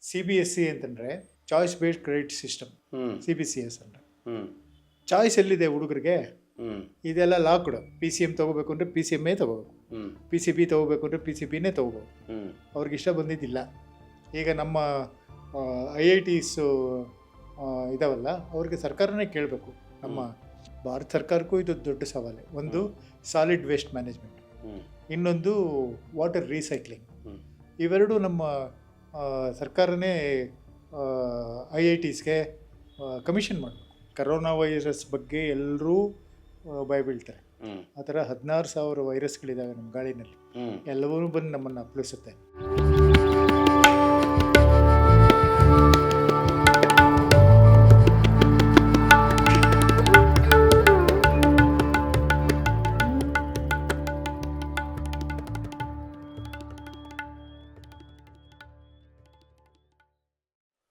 CBSE ಅಂತಂದರೆ choice based credit system. ಹ್ಮ್ CBCS ಅಂದರೆ ಹ್ಮ್ choice ಎಲ್ಲಿದೆ ಹುಡುಗರಿಗೆ? ಹ್ಮ್ ಇದೆಲ್ಲ ಲಾಕ್ಡ್. PCM ತೊಗೋಬೇಕು ಅಂದರೆ PCMೇ ತೊಗೋಬೇಕು, ಹ್ಮ್ PCB ತೊಗೋಬೇಕು ಅಂದರೆ PCBನೇ ತೊಗೋಬೇಕು. ಹ್ಮ್ ಅವ್ರಿಗೆ ಇಷ್ಟ ಬಂದಿದ್ದಿಲ್ಲ. ಈಗ ನಮ್ಮ IITs ಇದಾವಲ್ಲ, ಅವ್ರಿಗೆ ಸರ್ಕಾರನೇ ಕೇಳಬೇಕು. ನಮ್ಮ ಭಾರತ ಸರ್ಕಾರಕ್ಕೂ ಇದು ದೊಡ್ಡ ಸವಾಲೆ. ಒಂದು ಸಾಲಿಡ್ ವೇಸ್ಟ್ ಮ್ಯಾನೇಜ್ಮೆಂಟ್, ಹ್ಮ್ ಇನ್ನೊಂದು ವಾಟರ್ ರೀಸೈಕ್ಲಿಂಗ್. ಹ್ಮ್ ಇವೆರಡೂ ನಮ್ಮ ಸರ್ಕಾರನೇ IITsಗೆ ಕಮಿಷನ್ ಮಾಡಬೇಕು. ಕರೋನಾ ವೈರಸ್ ಬಗ್ಗೆ ಎಲ್ಲರೂ ಭಯ ಬೀಳ್ತಾರೆ. ಹ್ಮ್ ಆ ಥರ 16,000 ವೈರಸ್ಗಳಿದ್ದಾವೆ ನಮ್ಮ ಗಾಳಿನಲ್ಲಿ. ಹ್ಮ್ ಎಲ್ಲವೂ ಬಂದು ನಮ್ಮನ್ನು ಅಪ್ಪಳಿಸುತ್ತೆ.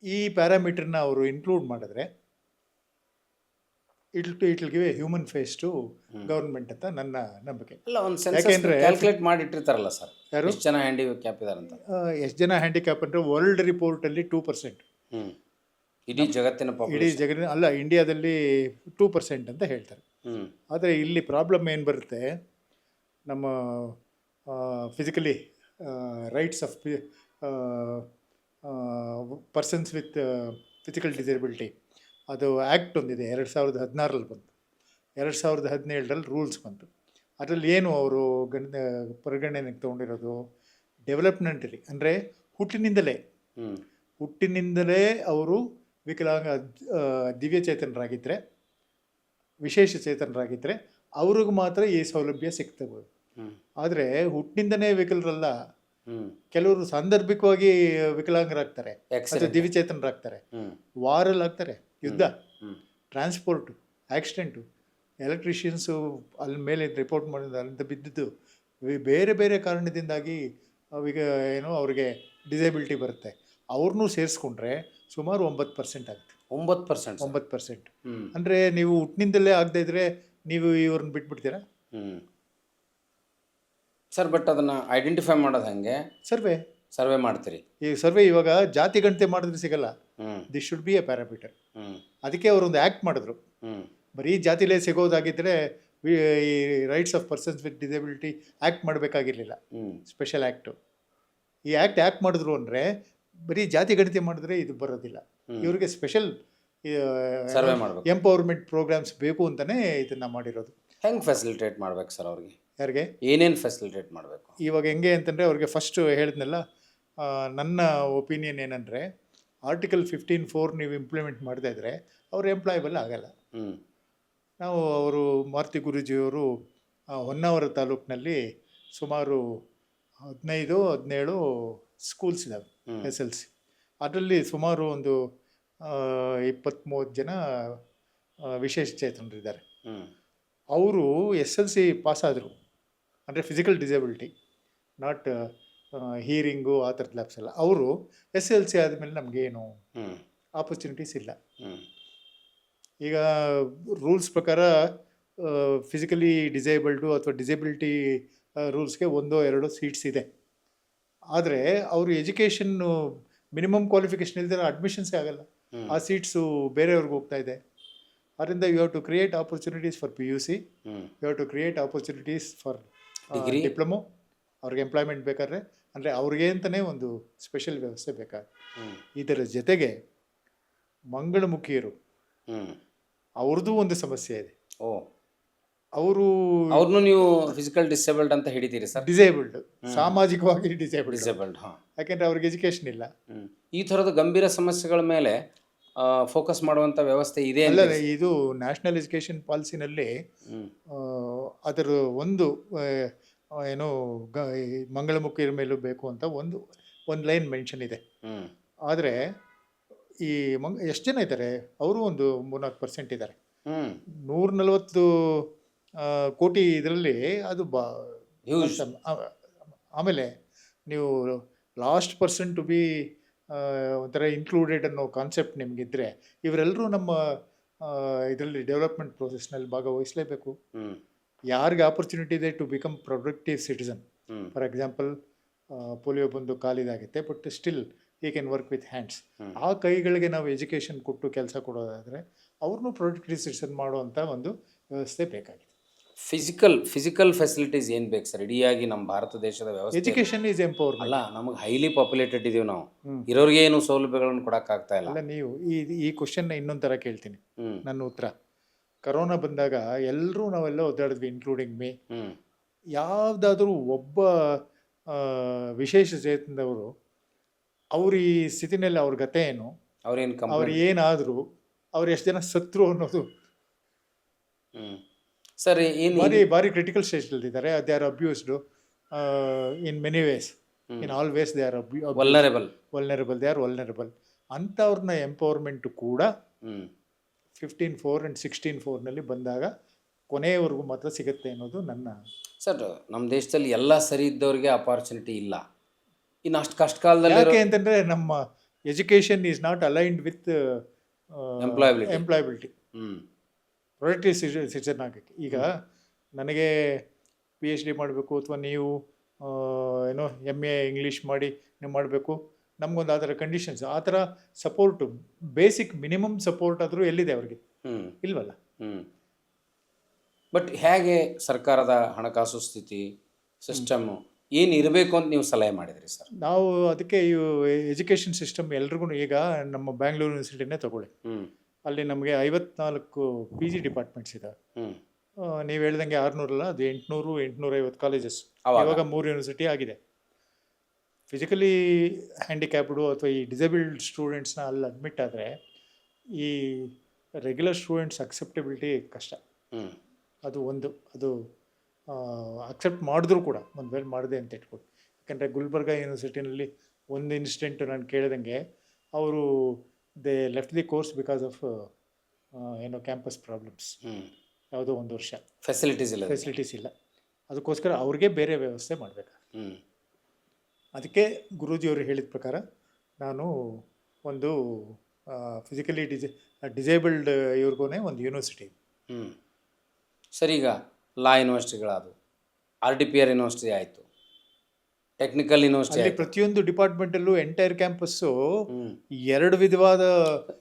ಈ ಪ್ಯಾರಾಮೀಟರ್ನ ಅವರು ಇನ್ಕ್ಲೂಡ್ ಮಾಡಿದ್ರೆ it will give a human face to government ಅಂತ ನನ್ನ ನಂಬಿಕೆ. ಅಲ್ಲ, ಒಂದು ಸೆನ್ಸಸ್ ಯಾಕೆಂದ್ರೆ ಕ್ಯಾಲ್ಕುಲೇಟ್ ಮಾಡಿಟ್ಟಿರ್ತಾರಲ್ಲ ಸರ್, ಯಾರು ಎಷ್ಟು ಜನ ಹ್ಯಾಂಡಿಕ್ಯಾಪ್ ಇದಾರೆ ಅಂತ. ಎಷ್ಟು ಜನ ಹ್ಯಾಂಡಿಕ್ಯಾಪ್ ಅಂದರೆ ವರ್ಲ್ಡ್ ರಿಪೋರ್ಟಲ್ಲಿ 2%. ಹ್ಮ್ ಇಡೀ ಜಗತ್ತಿನ ಇಡೀ ಪಾಪ್ಯುಲೇಷನ್. ಜಗತ್ತಿನ ಅಲ್ಲ, ಇಂಡಿಯಾದಲ್ಲಿ 2% ಅಂತ ಹೇಳ್ತಾರೆ. ಹ್ಮ್ ಆದರೆ ಇಲ್ಲಿ ಪ್ರಾಬ್ಲಮ್ ಏನು ಬರುತ್ತೆ, ನಮ್ಮ physically rights of persons with physical disability, ಅದು ಆ್ಯಕ್ಟ್ ಒಂದಿದೆ 2016ರಲ್ಲಿ ಬಂತು. 2017ರಲ್ಲಿ ರೂಲ್ಸ್ ಬಂತು. ಅದರಲ್ಲಿ ಏನು ಅವರು ಪರಿಗಣನೆಗೆ ತೊಗೊಂಡಿರೋದು, ಡೆವಲಪ್ಮೆಂಟಲ್ಲಿ ಅಂದರೆ ಹುಟ್ಟಿನಿಂದಲೇ ಹ್ಮ್ ಅವರು ವಿಕಲಾಂಗ ದಿವ್ಯಚೇತನರಾಗಿದ್ದರೆ, ವಿಶೇಷ ಚೇತನರಾಗಿದ್ದರೆ ಅವ್ರಿಗೆ ಮಾತ್ರ ಈ ಸೌಲಭ್ಯ ಸಿಗ್ತದೆ. ಹ್ಮ್ ಆದರೆ ಹುಟ್ಟಿನಿಂದನೇ ವಿಕಲರಲ್ಲ, ಹ್ಮ್ ಕೆಲವರು ಸಾಂದರ್ಭಿಕವಾಗಿ ವಿಕಲಾಂಗರಾಗ್ತಾರೆ ಅಥವಾ Accident. ದಿವ್ಯಚೇತನರಾಗ್ತಾರೆ, ಹ್ಮ್ ವಾರಲ್ಲಿ ಆಗ್ತಾರೆ, ಯುದ್ಧ, ಹ್ಮ್ ಟ್ರಾನ್ಸ್ಪೋರ್ಟು, ಆಕ್ಸಿಡೆಂಟು, ಎಲೆಕ್ಟ್ರಿಷಿಯನ್ಸು ಅಲ್ಲಿ ಮೇಲೆ ರಿಪೋರ್ಟ್ ಮಾಡಿದ ಅಲ್ಲಿಂದ ಬಿದ್ದಿದ್ದು ಬೇರೆ ಬೇರೆ ಕಾರಣದಿಂದಾಗಿ ಈಗ ಏನೋ ಅವ್ರಿಗೆ ಡಿಸೇಬಿಲಿಟಿ ಬರುತ್ತೆ. ಅವ್ರನ್ನೂ ಸೇರಿಸ್ಕೊಂಡ್ರೆ ಸುಮಾರು 9% ಆಗುತ್ತೆ. 9%. 9%. ಹ್ಮ್ ಅಂದರೆ ನೀವು ಹುಟ್ಟಿನಿಂದಲೇ ಆಗದೇ ಇದ್ದರೆ ನೀವು ಇವ್ರನ್ನ ಬಿಟ್ಬಿಡ್ತೀರಾ? ಹ್ಮ್ ಸರ್, ಬಟ್ ಅದನ್ನ ಐಡೆಂಟಿಫೈ ಮಾಡೋದು ಹೆಂಗೆ? ಸರ್ವೆ ಮಾಡ್ತೀರಿ? ಈ ಸರ್ವೆ ಇವಾಗ ಜಾತಿ ಗಣತಿ ಮಾಡಿದ್ರೆ ಸಿಗಲ್ಲ. Hmm this should be a parameter. Hmm ಅದಕ್ಕೆ ಅವರೊಂದು ಆ್ಯಕ್ಟ್ ಮಾಡಿದ್ರು. ಹ್ಮ್ ಬರೀ ಜಾತಿಲೇ ಸಿಗೋದಾಗಿದ್ದರೆ ಈ rights of persons with disability act ಮಾಡಬೇಕಾಗಿರಲಿಲ್ಲ, ಹ್ಮ್ ಸ್ಪೆಷಲ್ ಆ್ಯಕ್ಟು. ಈ ಆ್ಯಕ್ಟ್ ಯಾಕೆ ಮಾಡಿದ್ರು ಅಂದರೆ, ಬರೀ ಜಾತಿ ಗಣತಿ ಮಾಡಿದ್ರೆ ಇದು ಬರೋದಿಲ್ಲ, ಇವ್ರಿಗೆ ಸ್ಪೆಷಲ್ ಸರ್ವೆ ಮಾಡ್ಬೇಕು. ಎಂಪವರ್ಮೆಂಟ್ ಪ್ರೋಗ್ರಾಮ್ಸ್ ಬೇಕು ಅಂತಲೇ ಇದನ್ನು ಮಾಡಿರೋದು. ಹೆಂಗೆ ಫೆಸಿಲಿಟೇಟ್ ಮಾಡ್ಬೇಕು ಸರ್ ಅವ್ರಿಗೆ? ಯಾರಿಗೆ? ಏನೇನು ಫೆಸಿಲಿಟೇಟ್ ಮಾಡಬೇಕು? ಇವಾಗ ಹೆಂಗೆ ಅಂತಂದರೆ, ಅವ್ರಿಗೆ ಫಸ್ಟು ಹೇಳಿದ್ನಲ್ಲ, ನನ್ನ ಒಪಿನಿಯನ್ ಏನಂದರೆ, ಆರ್ಟಿಕಲ್ 15(4) ನೀವು ಇಂಪ್ಲಿಮೆಂಟ್ ಮಾಡದೇ ಇದ್ದರೆ ಅವರು ಎಂಪ್ಲಾಯಬಲ್ ಆಗಲ್ಲ. ಹ್ಮ್ ಅವರು ಮಾರುತಿ ಗುರೂಜಿಯವರು ಹೊನ್ನಾವರ ತಾಲೂಕಿನಲ್ಲಿ ಸುಮಾರು 15-17 ಸ್ಕೂಲ್ಸ್ ಇದ್ದಾವೆ, SLC. ಅದರಲ್ಲಿ ಸುಮಾರು ಒಂದು 20-30 ಜನ ವಿಶೇಷ ಚೇತನರಿದ್ದಾರೆ. ಹ್ಮ್ ಅವರು SLC ಪಾಸಾದರು, ಅಂದರೆ ಫಿಸಿಕಲ್ ಡಿಸೇಬಿಲಿಟಿ, ನಾಟ್ ಹೀರಿಂಗು ಆ ಥರದ ಲ್ಯಾಬ್ಸ್ ಎಲ್ಲ. ಅವರು SLC ಆದಮೇಲೆ ನಮಗೇನು ಹ್ಮ್ ಆಪರ್ಚುನಿಟೀಸ್ ಇಲ್ಲ. ಹ್ಮ್ ಈಗ ರೂಲ್ಸ್ ಪ್ರಕಾರ ಫಿಸಿಕಲಿ ಡಿಸೇಬಲ್ಡು ಅಥವಾ ಡಿಸೇಬಿಲಿಟಿ ರೂಲ್ಸ್ಗೆ 1-2 ಸೀಟ್ಸ್ ಇದೆ. ಆದರೆ ಅವರು ಎಜುಕೇಷನ್ನು ಮಿನಿಮಮ್ ಕ್ವಾಲಿಫಿಕೇಷನ್ ಇಲ್ದಿರೋ ಅಡ್ಮಿಷನ್ಸೇ ಆಗಲ್ಲ. ಆ ಸೀಟ್ಸು ಬೇರೆಯವ್ರಿಗೆ ಹೋಗ್ತಾ ಇದೆ. ಅದರಿಂದ you have to create opportunities for PUC, you have to create opportunities for diploma. ಅವ್ರಿಗೆ ಎಂಪ್ಲಾಯ್ಮೆಂಟ್ ಬೇಕಾದ್ರೆ, ಅಂದರೆ ಅವ್ರಿಗೆ ಅಂತಲೇ ಒಂದು ಸ್ಪೆಷಲ್ ವ್ಯವಸ್ಥೆ ಬೇಕಾದ್ರೆ. ಇದರ ಜೊತೆಗೆ ಮಂಗಳಮುಖಿಯರು, ಅವ್ರದ್ದು ಒಂದು ಸಮಸ್ಯೆ ಇದೆ. ಓ, ಅವ್ರನ್ನೂ ನೀವು ಫಿಸಿಕಲ್ ಡಿಸೇಬಲ್ಡ್ ಅಂತ ಹಿಡಿತೀರಿ ಸರ್? ಡಿಸೇಬಲ್ಡ್, ಸಾಮಾಜಿಕವಾಗಿ ಡಿಸೇಬಲ್ಡ್, ಯಾಕೆಂದರೆ ಅವ್ರಿಗೆ ಎಜುಕೇಷನ್ ಇಲ್ಲ. ಈ ಥರದ ಗಂಭೀರ ಸಮಸ್ಯೆಗಳ ಮೇಲೆ ಫೋಕಸ್ ಮಾಡುವಂಥ ವ್ಯವಸ್ಥೆ ಇದೆ ಅಲ್ಲ, ಇದು ನ್ಯಾಷನಲ್ ಎಜುಕೇಷನ್ ಪಾಲಿಸಿನಲ್ಲಿ ಅದರ ಒಂದು ಏನು ಮಂಗಳಮುಖಿಯರ ಮೇಲೂ ಬೇಕು ಅಂತ ಒಂದು ಲೈನ್ ಮೆನ್ಷನ್ ಇದೆ. ಆದರೆ ಈ ಎಷ್ಟು ಜನ ಇದ್ದಾರೆ? ಅವರು ಒಂದು 3-4% ಇದ್ದಾರೆ. 140 ಕೋಟಿ ಇದರಲ್ಲಿ ಅದು ಆಮೇಲೆ ನೀವು ಲಾಸ್ಟ್ ಪರ್ಸನ್ ಟು ಬಿ ಒಂಥರ ಇನ್ಕ್ಲೂಡೆಡ್ ಅನ್ನೋ ಕಾನ್ಸೆಪ್ಟ್ ನಿಮಗಿದ್ರೆ, ಇವರೆಲ್ಲರೂ ನಮ್ಮ ಇದರಲ್ಲಿ ಡೆವಲಪ್ಮೆಂಟ್ ಪ್ರೋಸೆಸ್ನಲ್ಲಿ ಭಾಗವಹಿಸಲೇಬೇಕು. ಯಾರಿಗೆ ಆಪರ್ಚುನಿಟಿ ಇದೆ to become productive citizen, for example polio ಬಂದು ಕಾಲಿದಾಗುತ್ತೆ, but still he can work with hands. ಆ ಕೈಗಳಿಗೆ ನಾವು ಎಜುಕೇಷನ್ ಕೊಟ್ಟು ಕೆಲಸ ಕೊಡೋದಾದರೆ ಅವ್ರನ್ನೂ ಪ್ರೊಡಕ್ಟಿವ್ ಸಿಟಿಸನ್ ಮಾಡುವಂಥ ಒಂದು ವ್ಯವಸ್ಥೆ ಬೇಕಾಗಿದೆ. ಫಿಸಿಕಲ್ ಫೆಸಿಲಿಟೀಸ್ ಏನು ಬೇಕು ಸರ್ ಇಡೀಯಾಗಿ ನಮ್ಮ ಭಾರತ ದೇಶದ ವ್ಯವಸ್ಥೆ? Education is empowerment. ಅಲ್ಲ, ನಮಗೆ ಹೈಲಿ ಪಾಪ್ಯುಲೇಟೆಡ್ ಇದೀವಿ ನಾವು, ಇರೋರಿಗೆ ಏನು ಸೌಲಭ್ಯಗಳನ್ನು ಕೊಡೋಕ್ಕಾಗ್ತಾ ಇಲ್ಲ. ಅಲ್ಲ, ನೀವು ಈ ಕ್ವಶನ್ನ ಇನ್ನೊಂದು ಥರ ಕೇಳ್ತೀನಿ. ನನ್ನ ಉತ್ತರ, ಕರೋನಾ ಬಂದಾಗ ಎಲ್ಲರೂ ನಾವೆಲ್ಲ ಒದ್ದಾಡಿದ್ವಿ, ಇನ್ಕ್ಲೂಡಿಂಗ್ ಮೀ. ಯಾವುದಾದ್ರೂ ಒಬ್ಬ ವಿಶೇಷ ಚೇತನದವರು ಅವ್ರ ಈ ಸ್ಥಿತಿನಲ್ಲಿ ಅವ್ರ ಗತೆ ಏನು, ಅವ್ರು ಏನಾದರೂ, ಅವ್ರು ಎಷ್ಟು ಜನ ಸತ್ರು ಅನ್ನೋದು ಸರ್ ಏನು ಭಾರಿ ಕ್ರಿಟಿಕಲ್ ಸ್ಟೇಜಲ್ಲಿದ್ದಾರೆ. They are abused in many ways, in all ways they are vulnerable, they are vulnerable. ಅಂಥವ್ರನ್ನ ಎಂಪವರ್ಮೆಂಟು ಕೂಡ 15/4 ಆ್ಯಂಡ್ 16/4ನಲ್ಲಿ ಬಂದಾಗ ಕೊನೆಯವರೆಗೂ ಮಾತ್ರ ಸಿಗುತ್ತೆ ಅನ್ನೋದು ನನ್ನ. ಸರ್, ನಮ್ಮ ದೇಶದಲ್ಲಿ ಎಲ್ಲ ಸರಿ ಇದ್ದವ್ರಿಗೆ ಅಪಾರ್ಚುನಿಟಿ ಇಲ್ಲ. ಇನ್ನು ಅಷ್ಟು ಕಷ್ಟ ಕಾಲದಲ್ಲಿ ಯಾಕೆ ಅಂತಂದರೆ ನಮ್ಮ education is not aligned with employability, productive citizen ಆಗೋಕ್ಕೆ. ಈಗ ನನಗೆ PhD ಮಾಡಬೇಕು ಅಥವಾ ನೀವು ಏನೋ MA ಇಂಗ್ಲೀಷ್ ಮಾಡಿ ನೀವು ಮಾಡಬೇಕು, ನಮಗೊಂದು ಆ ಥರ ಕಂಡೀಷನ್ಸ್, ಆ ಥರ ಸಪೋರ್ಟು, ಬೇಸಿಕ್ ಮಿನಿಮಮ್ ಸಪೋರ್ಟ್ ಆದರೂ ಎಲ್ಲಿದೆ ಅವ್ರಿಗೆ? ಇಲ್ವಲ್ಲ. ಬಟ್ ಹೇಗೆ ಸರ್ಕಾರದ ಹಣಕಾಸು ಸ್ಥಿತಿ ಸಿಸ್ಟಮ್ಮು ಏನು ಇರಬೇಕು ಅಂತ ನೀವು ಸಲಹೆ ಮಾಡಿದ್ರಿ ಸರ್? ನಾವು ಅದಕ್ಕೆ ಈ ಎಜುಕೇಷನ್ ಸಿಸ್ಟಮ್ ಎಲ್ರಿಗೂ, ಈಗ ನಮ್ಮ ಬ್ಯಾಂಗ್ಳೂರು ಯೂನಿವರ್ಸಿಟಿನೇ ತಗೊಳ್ಳಿ, ಅಲ್ಲಿ ನಮಗೆ 54 PG ಡಿಪಾರ್ಟ್ಮೆಂಟ್ಸ್ ಇದ್ದಾವೆ. ನೀವು ಹೇಳ್ದಂಗೆ 600 ಅಲ್ಲ, ಅದು 800-850 ಕಾಲೇಜಸ್. ಇವಾಗ 3 ಯೂನಿವರ್ಸಿಟಿ ಆಗಿದೆ. ಫಿಸಿಕಲಿ ಹ್ಯಾಂಡಿಕ್ಯಾಪ್ಡು ಅಥವಾ ಈ ಡಿಸೇಬಲ್ಡ್ ಸ್ಟೂಡೆಂಟ್ಸ್ನ ಅಲ್ಲಿ ಅಡ್ಮಿಟ್ ಆದರೆ ಈ ರೆಗ್ಯುಲರ್ ಸ್ಟೂಡೆಂಟ್ಸ್ ಅಕ್ಸೆಪ್ಟಬಿಲಿಟಿ ಕಷ್ಟ. ಅದು ಅಕ್ಸೆಪ್ಟ್ ಮಾಡಿದ್ರು ಕೂಡ ಒಂದು ವೇಳೆ ಮಾಡಿದೆ ಅಂತ ಇಟ್ಕೊಂಡು. ಯಾಕಂದರೆ ಗುಲ್ಬರ್ಗ ಯೂನಿವರ್ಸಿಟಿನಲ್ಲಿ ಒಂದು ಇನ್ಸಿಡೆಂಟ್ ನಾನು ಕೇಳಿದಂಗೆ, ಅವರು they left the course because of ಏನೋ ಕ್ಯಾಂಪಸ್ ಪ್ರಾಬ್ಲಮ್ಸ್. ಯಾವುದೋ ಒಂದು ವರ್ಷ ಫೆಸಿಲಿಟೀಸ್ ಇಲ್ಲ, ಅದಕ್ಕೋಸ್ಕರ ಅವ್ರಿಗೆ ಬೇರೆ ವ್ಯವಸ್ಥೆ ಮಾಡಬೇಕು. ಅದಕ್ಕೆ ಗುರೂಜಿಯವರು ಹೇಳಿದ ಪ್ರಕಾರ ನಾನು ಒಂದು ಫಿಸಿಕಲಿ ಡಿಸೇಬಲ್ಡ್ ಇವ್ರಿಗೂ ಒಂದು ಯೂನಿವರ್ಸಿಟಿ. ಸರ್, ಈಗ ಲಾ ಯೂನಿವರ್ಸಿಟಿಗಳಾದವು, RDPR ಯೂನಿವರ್ಸಿಟಿ ಆಯಿತು, ಟೆಕ್ನಿಕಲ್ ಯೂನಿವರ್ಸಿಟಿ, ಅಲ್ಲಿ ಪ್ರತಿಯೊಂದು ಡಿಪಾರ್ಟ್ಮೆಂಟಲ್ಲೂ ಎಂಟೈರ್ ಕ್ಯಾಂಪಸ್ಸು 2 ವಿಧವಾದ,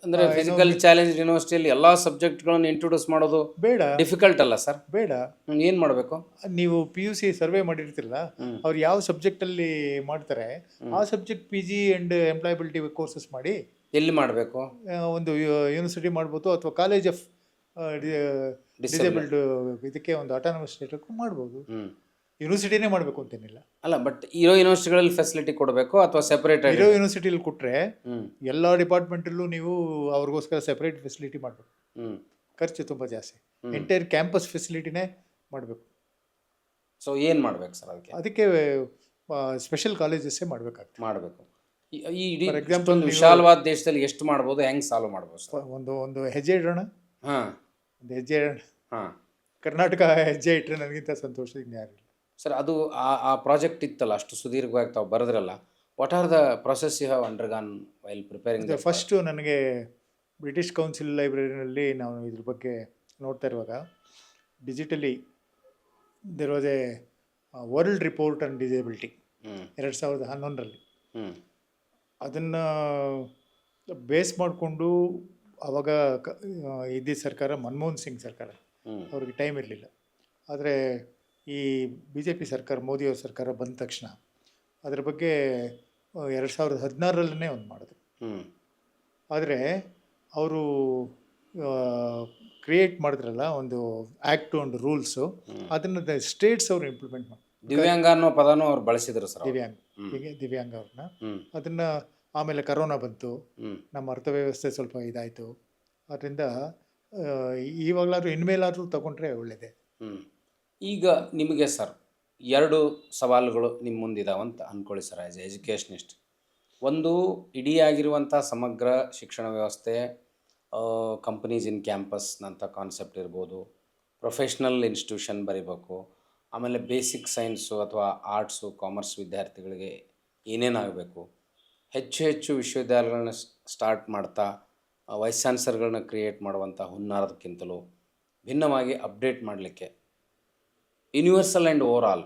ಅಂದರೆ ಫಿಸಿಕಲ್ ಚಾಲೆಂಜ್ ಯೂನಿವರ್ಸಿಟಿಯಲ್ಲಿ ಎಲ್ಲ ಸಬ್ಜೆಕ್ಟ್ಗಳನ್ನು ಇಂಟ್ರೊಡ್ಯೂಸ್ ಮಾಡೋದು ಬೇಡ, ಡಿಫಿಕಲ್ಟ್ ಅಲ್ಲ ಸರ್? ಬೇಡ. ಏನು ಮಾಡಬೇಕು? ನೀವು PUC ಸರ್ವೆ ಮಾಡಿರ್ತಿರಲ್ಲ, ಅವ್ರು ಯಾವ ಸಬ್ಜೆಕ್ಟಲ್ಲಿ ಮಾಡ್ತಾರೆ ಆ subject PG and employability courses ಮಾಡಿ. ಎಲ್ಲಿ ಮಾಡಬೇಕು? ಒಂದು ಯೂನಿವರ್ಸಿಟಿ ಮಾಡ್ಬೋದು, ಅಥವಾ ಕಾಲೇಜ್ ಆಫ್ ಡಿಸೇಬಲ್ಡ್ ಇದಕ್ಕೆ ಒಂದು ಆಟಾನಮಸ್ ಸ್ಟೇಟಕ್ಕೂ ಮಾಡ್ಬೋದು. ಯೂನಿವರ್ಸಿಟಿನೇ ಮಾಡಬೇಕು ಅಂತೇನಿಲ್ಲ. ಅಲ್ಲ, ಬಟ್ ಇರೋ ಯೂನಿವರ್ಸಿಟಿಗಳಲ್ಲಿ ಫೆಸಿಲಿಟಿ ಕೊಡಬೇಕು ಅಥವಾ ಸೆಪರೇಟ್? ಇರೋ ಯೂನಿವರ್ಸಿಟಿಲಿ ಕೊಟ್ಟರೆ ಎಲ್ಲ ಡಿಪಾರ್ಟ್ಮೆಂಟಲ್ಲೂ ನೀವು ಅವ್ರಿಗೋಸ್ಕರ ಸೆಪರೇಟ್ ಫೆಸಿಲಿಟಿ ಮಾಡಬೇಕು. ಖರ್ಚು ತುಂಬ ಜಾಸ್ತಿ. ಎಂಟೈರ್ ಕ್ಯಾಂಪಸ್ ಫೆಸಿಲಿಟಿನೇ ಮಾಡಬೇಕು. ಸೊ ಏನು ಮಾಡ್ಬೇಕು ಸರ್ ಅದಕ್ಕೆ ಸ್ಪೆಷಲ್ ಕಾಲೇಜಸ್ಸೇ ಮಾಡಬೇಕು. ಈ ಇಡೀ ಎಕ್ಸಾಂಪಲ್ ವಿಶಾಲವಾದ ದೇಶದಲ್ಲಿ ಎಷ್ಟು ಮಾಡ್ಬೋದು, ಹೆಂಗೆ ಸಾಲ್ವ್ ಮಾಡ್ಬೋದು ಸರ್? ಒಂದು ಹೆಜ್ಜೆ ಇಡೋಣ. ಒಂದು ಹೆಜ್ಜೆ ಇಡೋಣ. ಕರ್ನಾಟಕ ಹೆಜ್ಜೆ ಇಟ್ಟರೆ ನನಗಿಂತ ಸಂತೋಷದಿಂದ ಯಾರಿಲ್ಲ ಸರ್. ಅದು ಆ ಪ್ರಾಜೆಕ್ಟ್ ಇತ್ತಲ್ಲ, ಅಷ್ಟು ಸುದೀರ್ಘವಾಗಿ ತಾವು ಬರೆದ್ರಲ್ಲ, what are the process you have undergone while preparing? First ನನಗೆ ಬ್ರಿಟಿಷ್ ಕೌನ್ಸಿಲ್ ಲೈಬ್ರರಿನಲ್ಲಿ ನಾವು ಇದ್ರ ಬಗ್ಗೆ ನೋಡ್ತಾ ಇರುವಾಗ, digitally there was a world report on disability 2011ರಲ್ಲಿ. ಅದನ್ನು ಬೇಸ್ ಮಾಡಿಕೊಂಡು ಆವಾಗ ಇದ್ದಿದ್ದ ಸರ್ಕಾರ ಮನಮೋಹನ್ ಸಿಂಗ್ ಸರ್ಕಾರ, ಅವ್ರಿಗೆ ಟೈಮ್ ಇರಲಿಲ್ಲ. ಆದರೆ ಈ BJP ಸರ್ಕಾರ, ಮೋದಿಯವ್ರ ಸರ್ಕಾರ ಬಂದ ತಕ್ಷಣ ಅದ್ರ ಬಗ್ಗೆ 2016ರಲ್ಲೇ ಒಂದು ಮಾಡಿದ್ರು. ಆದರೆ ಅವರು ಕ್ರಿಯೇಟ್ ಮಾಡಿದ್ರಲ್ಲ ಒಂದು ಆ್ಯಕ್ಟು ಒಂದು ರೂಲ್ಸು, ಅದನ್ನು ಸ್ಟೇಟ್ಸ್ ಅವರು ಇಂಪ್ಲಿಮೆಂಟ್ ಮಾಡಿ. ದಿವ್ಯಾಂಗ ಅನ್ನೋ ಪದನೂ ಅವ್ರು ಬಳಸಿದ್ರು ಸರ್. ದಿವ್ಯಾಂಗ ಅವ್ರನ್ನ. ಅದನ್ನು ಆಮೇಲೆ ಕರೋನಾ ಬಂತು, ನಮ್ಮ ಅರ್ಥವ್ಯವಸ್ಥೆ ಸ್ವಲ್ಪ ಇದಾಯಿತು. ಅದರಿಂದ ಇವಾಗಲಾದ್ರೂ ಇನ್ಮೇಲಾದರೂ ತಗೊಂಡ್ರೆ ಒಳ್ಳೆಯದೇ. ಈಗ ನಿಮಗೆ ಸರ್ 2 ಸವಾಲುಗಳು ನಿಮ್ಮ ಮುಂದಿದಾವಂತ ಅಂದ್ಕೊಳ್ಳಿ ಸರ್, ಆ್ಯಸ್ ಎ ಎಜುಕೇಷನಿಸ್ಟ್. ಒಂದು, ಇಡೀ ಆಗಿರುವಂಥ ಸಮಗ್ರ ಶಿಕ್ಷಣ ವ್ಯವಸ್ಥೆ, ಕಂಪನೀಸ್ ಇನ್ ಕ್ಯಾಂಪಸ್ನಂಥ ಕಾನ್ಸೆಪ್ಟ್ ಇರ್ಬೋದು, ಪ್ರೊಫೆಷ್ನಲ್ ಇನ್ಸ್ಟಿಟ್ಯೂಷನ್ ಬರೀಬೇಕು, ಆಮೇಲೆ ಬೇಸಿಕ್ ಸೈನ್ಸು ಅಥವಾ ಆರ್ಟ್ಸು ಕಾಮರ್ಸ್ ವಿದ್ಯಾರ್ಥಿಗಳಿಗೆ ಏನೇನಾಗಬೇಕು, ಹೆಚ್ಚು ವಿಶ್ವವಿದ್ಯಾಲಯಗಳನ್ನ ಸ್ಟಾರ್ಟ್ ಮಾಡ್ತಾ ವೈಸ್ ಚಾನ್ಸಲರ್ಗಳನ್ನ ಕ್ರಿಯೇಟ್ ಮಾಡುವಂಥ ಹುನ್ನಾರದಕ್ಕಿಂತಲೂ ಭಿನ್ನವಾಗಿ ಅಪ್ಡೇಟ್ ಮಾಡಲಿಕ್ಕೆ universal and over all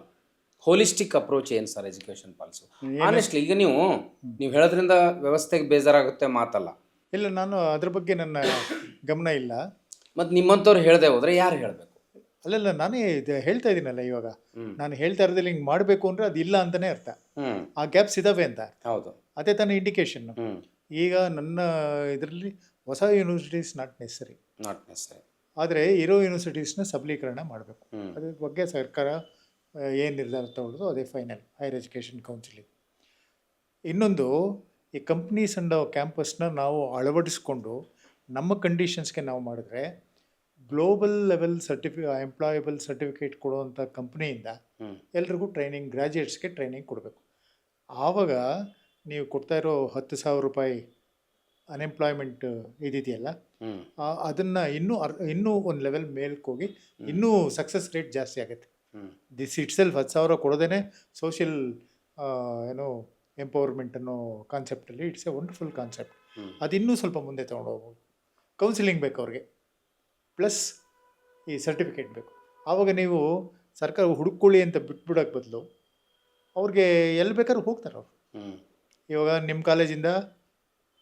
holistic approach ಏನು ಸರ್ ಎಜುಕೇಷನ್ ಪಾಲಿಸಿ? ಆನೆಸ್ಟ್ಲಿ ಈಗ ನೀವು ಹೇಳೋದ್ರಿಂದ ವ್ಯವಸ್ಥೆಗೆ ಬೇಜಾರಾಗುತ್ತೆ ಮಾತಲ್ಲ. ಇಲ್ಲ, ನಾನು ಅದ್ರ ಬಗ್ಗೆ ನನ್ನ ಗಮನ ಇಲ್ಲ. ಮತ್ತು ನಿಮ್ಮಂಥವ್ರು ಹೇಳದೆ ಹೋದರೆ ಯಾರು ಹೇಳಬೇಕು? ಅಲ್ಲಲ್ಲ, ನಾನೇ ಹೇಳ್ತಾ ಇದ್ದೀನಲ್ಲ ಇವಾಗ. ನಾನು ಹೇಳ್ತಾ ಇರೋದಿಲ್ಲ ಹಿಂಗೆ ಮಾಡಬೇಕು ಅಂದರೆ ಅದು ಇಲ್ಲ ಅಂತಲೇ ಅರ್ಥ. ಆ ಗ್ಯಾಪ್ಸ್ ಇದಾವೆ ಅಂತ. ಹೌದು, ಅದೇ ತಾನೇ ಇಂಡಿಕೇಶನ್. ಈಗ ನನ್ನ ಇದರಲ್ಲಿ ಹೊಸ ಯೂನಿವರ್ಸಿಟೀಸ್ ನಾಟ್ ನೆಸರಿ, ಆದರೆ ಇರೋ ಯೂನಿವರ್ಸಿಟೀಸ್ನ ಸಬಲೀಕರಣ ಮಾಡಬೇಕು. ಅದ್ರ ಬಗ್ಗೆ ಸರ್ಕಾರ ಏನು ನಿರ್ಧಾರ ತಗೊಳ್ಳೋದು ಅದೇ ಫೈನಲ್, ಹೈಯರ್ ಎಜುಕೇಷನ್ ಕೌನ್ಸಿಲಿಂಗ್. ಇನ್ನೊಂದು, ಈ ಕಂಪ್ನೀಸ್ ಅಂಡ್ ಕ್ಯಾಂಪಸ್ನ ನಾವು ಅಳವಡಿಸ್ಕೊಂಡು ನಮ್ಮ ಕಂಡೀಷನ್ಸ್ಗೆ ನಾವು ಮಾಡಿದ್ರೆ ಗ್ಲೋಬಲ್ ಲೆವೆಲ್ ಎಂಪ್ಲಾಯಬಲ್ ಸರ್ಟಿಫಿಕೇಟ್ ಕೊಡುವಂಥ ಕಂಪ್ನಿಯಿಂದ ಎಲ್ರಿಗೂ ಟ್ರೈನಿಂಗ್, ಗ್ರ್ಯಾಜುಯೇಟ್ಸ್ಗೆ ಟ್ರೈನಿಂಗ್ ಕೊಡಬೇಕು. ಆವಾಗ ನೀವು ಕೊಡ್ತಾ ಇರೋ 10,000 ರೂಪಾಯಿ ಅನ್ಎಂಪ್ಲಾಯ್ಮೆಂಟ್ ಇದೆಯಲ್ಲ, ಅದನ್ನು ಇನ್ನೂ ಒಂದು ಲೆವೆಲ್ ಮೇಲಕ್ಕೆ ಹೋಗಿ ಇನ್ನೂ ಸಕ್ಸಸ್ ರೇಟ್ ಜಾಸ್ತಿ ಆಗುತ್ತೆ. ದಿಸ್ ಇಟ್ ಸೆಲ್ಫ್ 10,000 ಕೊಡೋದೇ ಸೋಷಿಯಲ್ ಎಂಪವರ್ಮೆಂಟ್ ಅನ್ನೋ ಕಾನ್ಸೆಪ್ಟಲ್ಲಿ ಇಟ್ಸ್ ಎ ವಂಡರ್ಫುಲ್ ಕಾನ್ಸೆಪ್ಟ್. ಅದು ಇನ್ನೂ ಸ್ವಲ್ಪ ಮುಂದೆ ತೊಗೊಂಡು ಹೋಗ್ಬೋದು. ಕೌನ್ಸಿಲಿಂಗ್ ಬೇಕು ಅವ್ರಿಗೆ, ಪ್ಲಸ್ ಈ ಸರ್ಟಿಫಿಕೇಟ್ ಬೇಕು. ಆವಾಗ ನೀವು ಸರ್ಕಾರ ಹುಡುಕೊಳ್ಳಿ ಅಂತ ಬಿಟ್ಬಿಡೋಕ್ಕೆ ಬದಲು ಅವ್ರಿಗೆ ಎಲ್ಲಿ ಬೇಕಾದ್ರೂ ಹೋಗ್ತಾರೆ ಅವರು. ಇವಾಗ ನಿಮ್ಮ ಕಾಲೇಜಿಂದ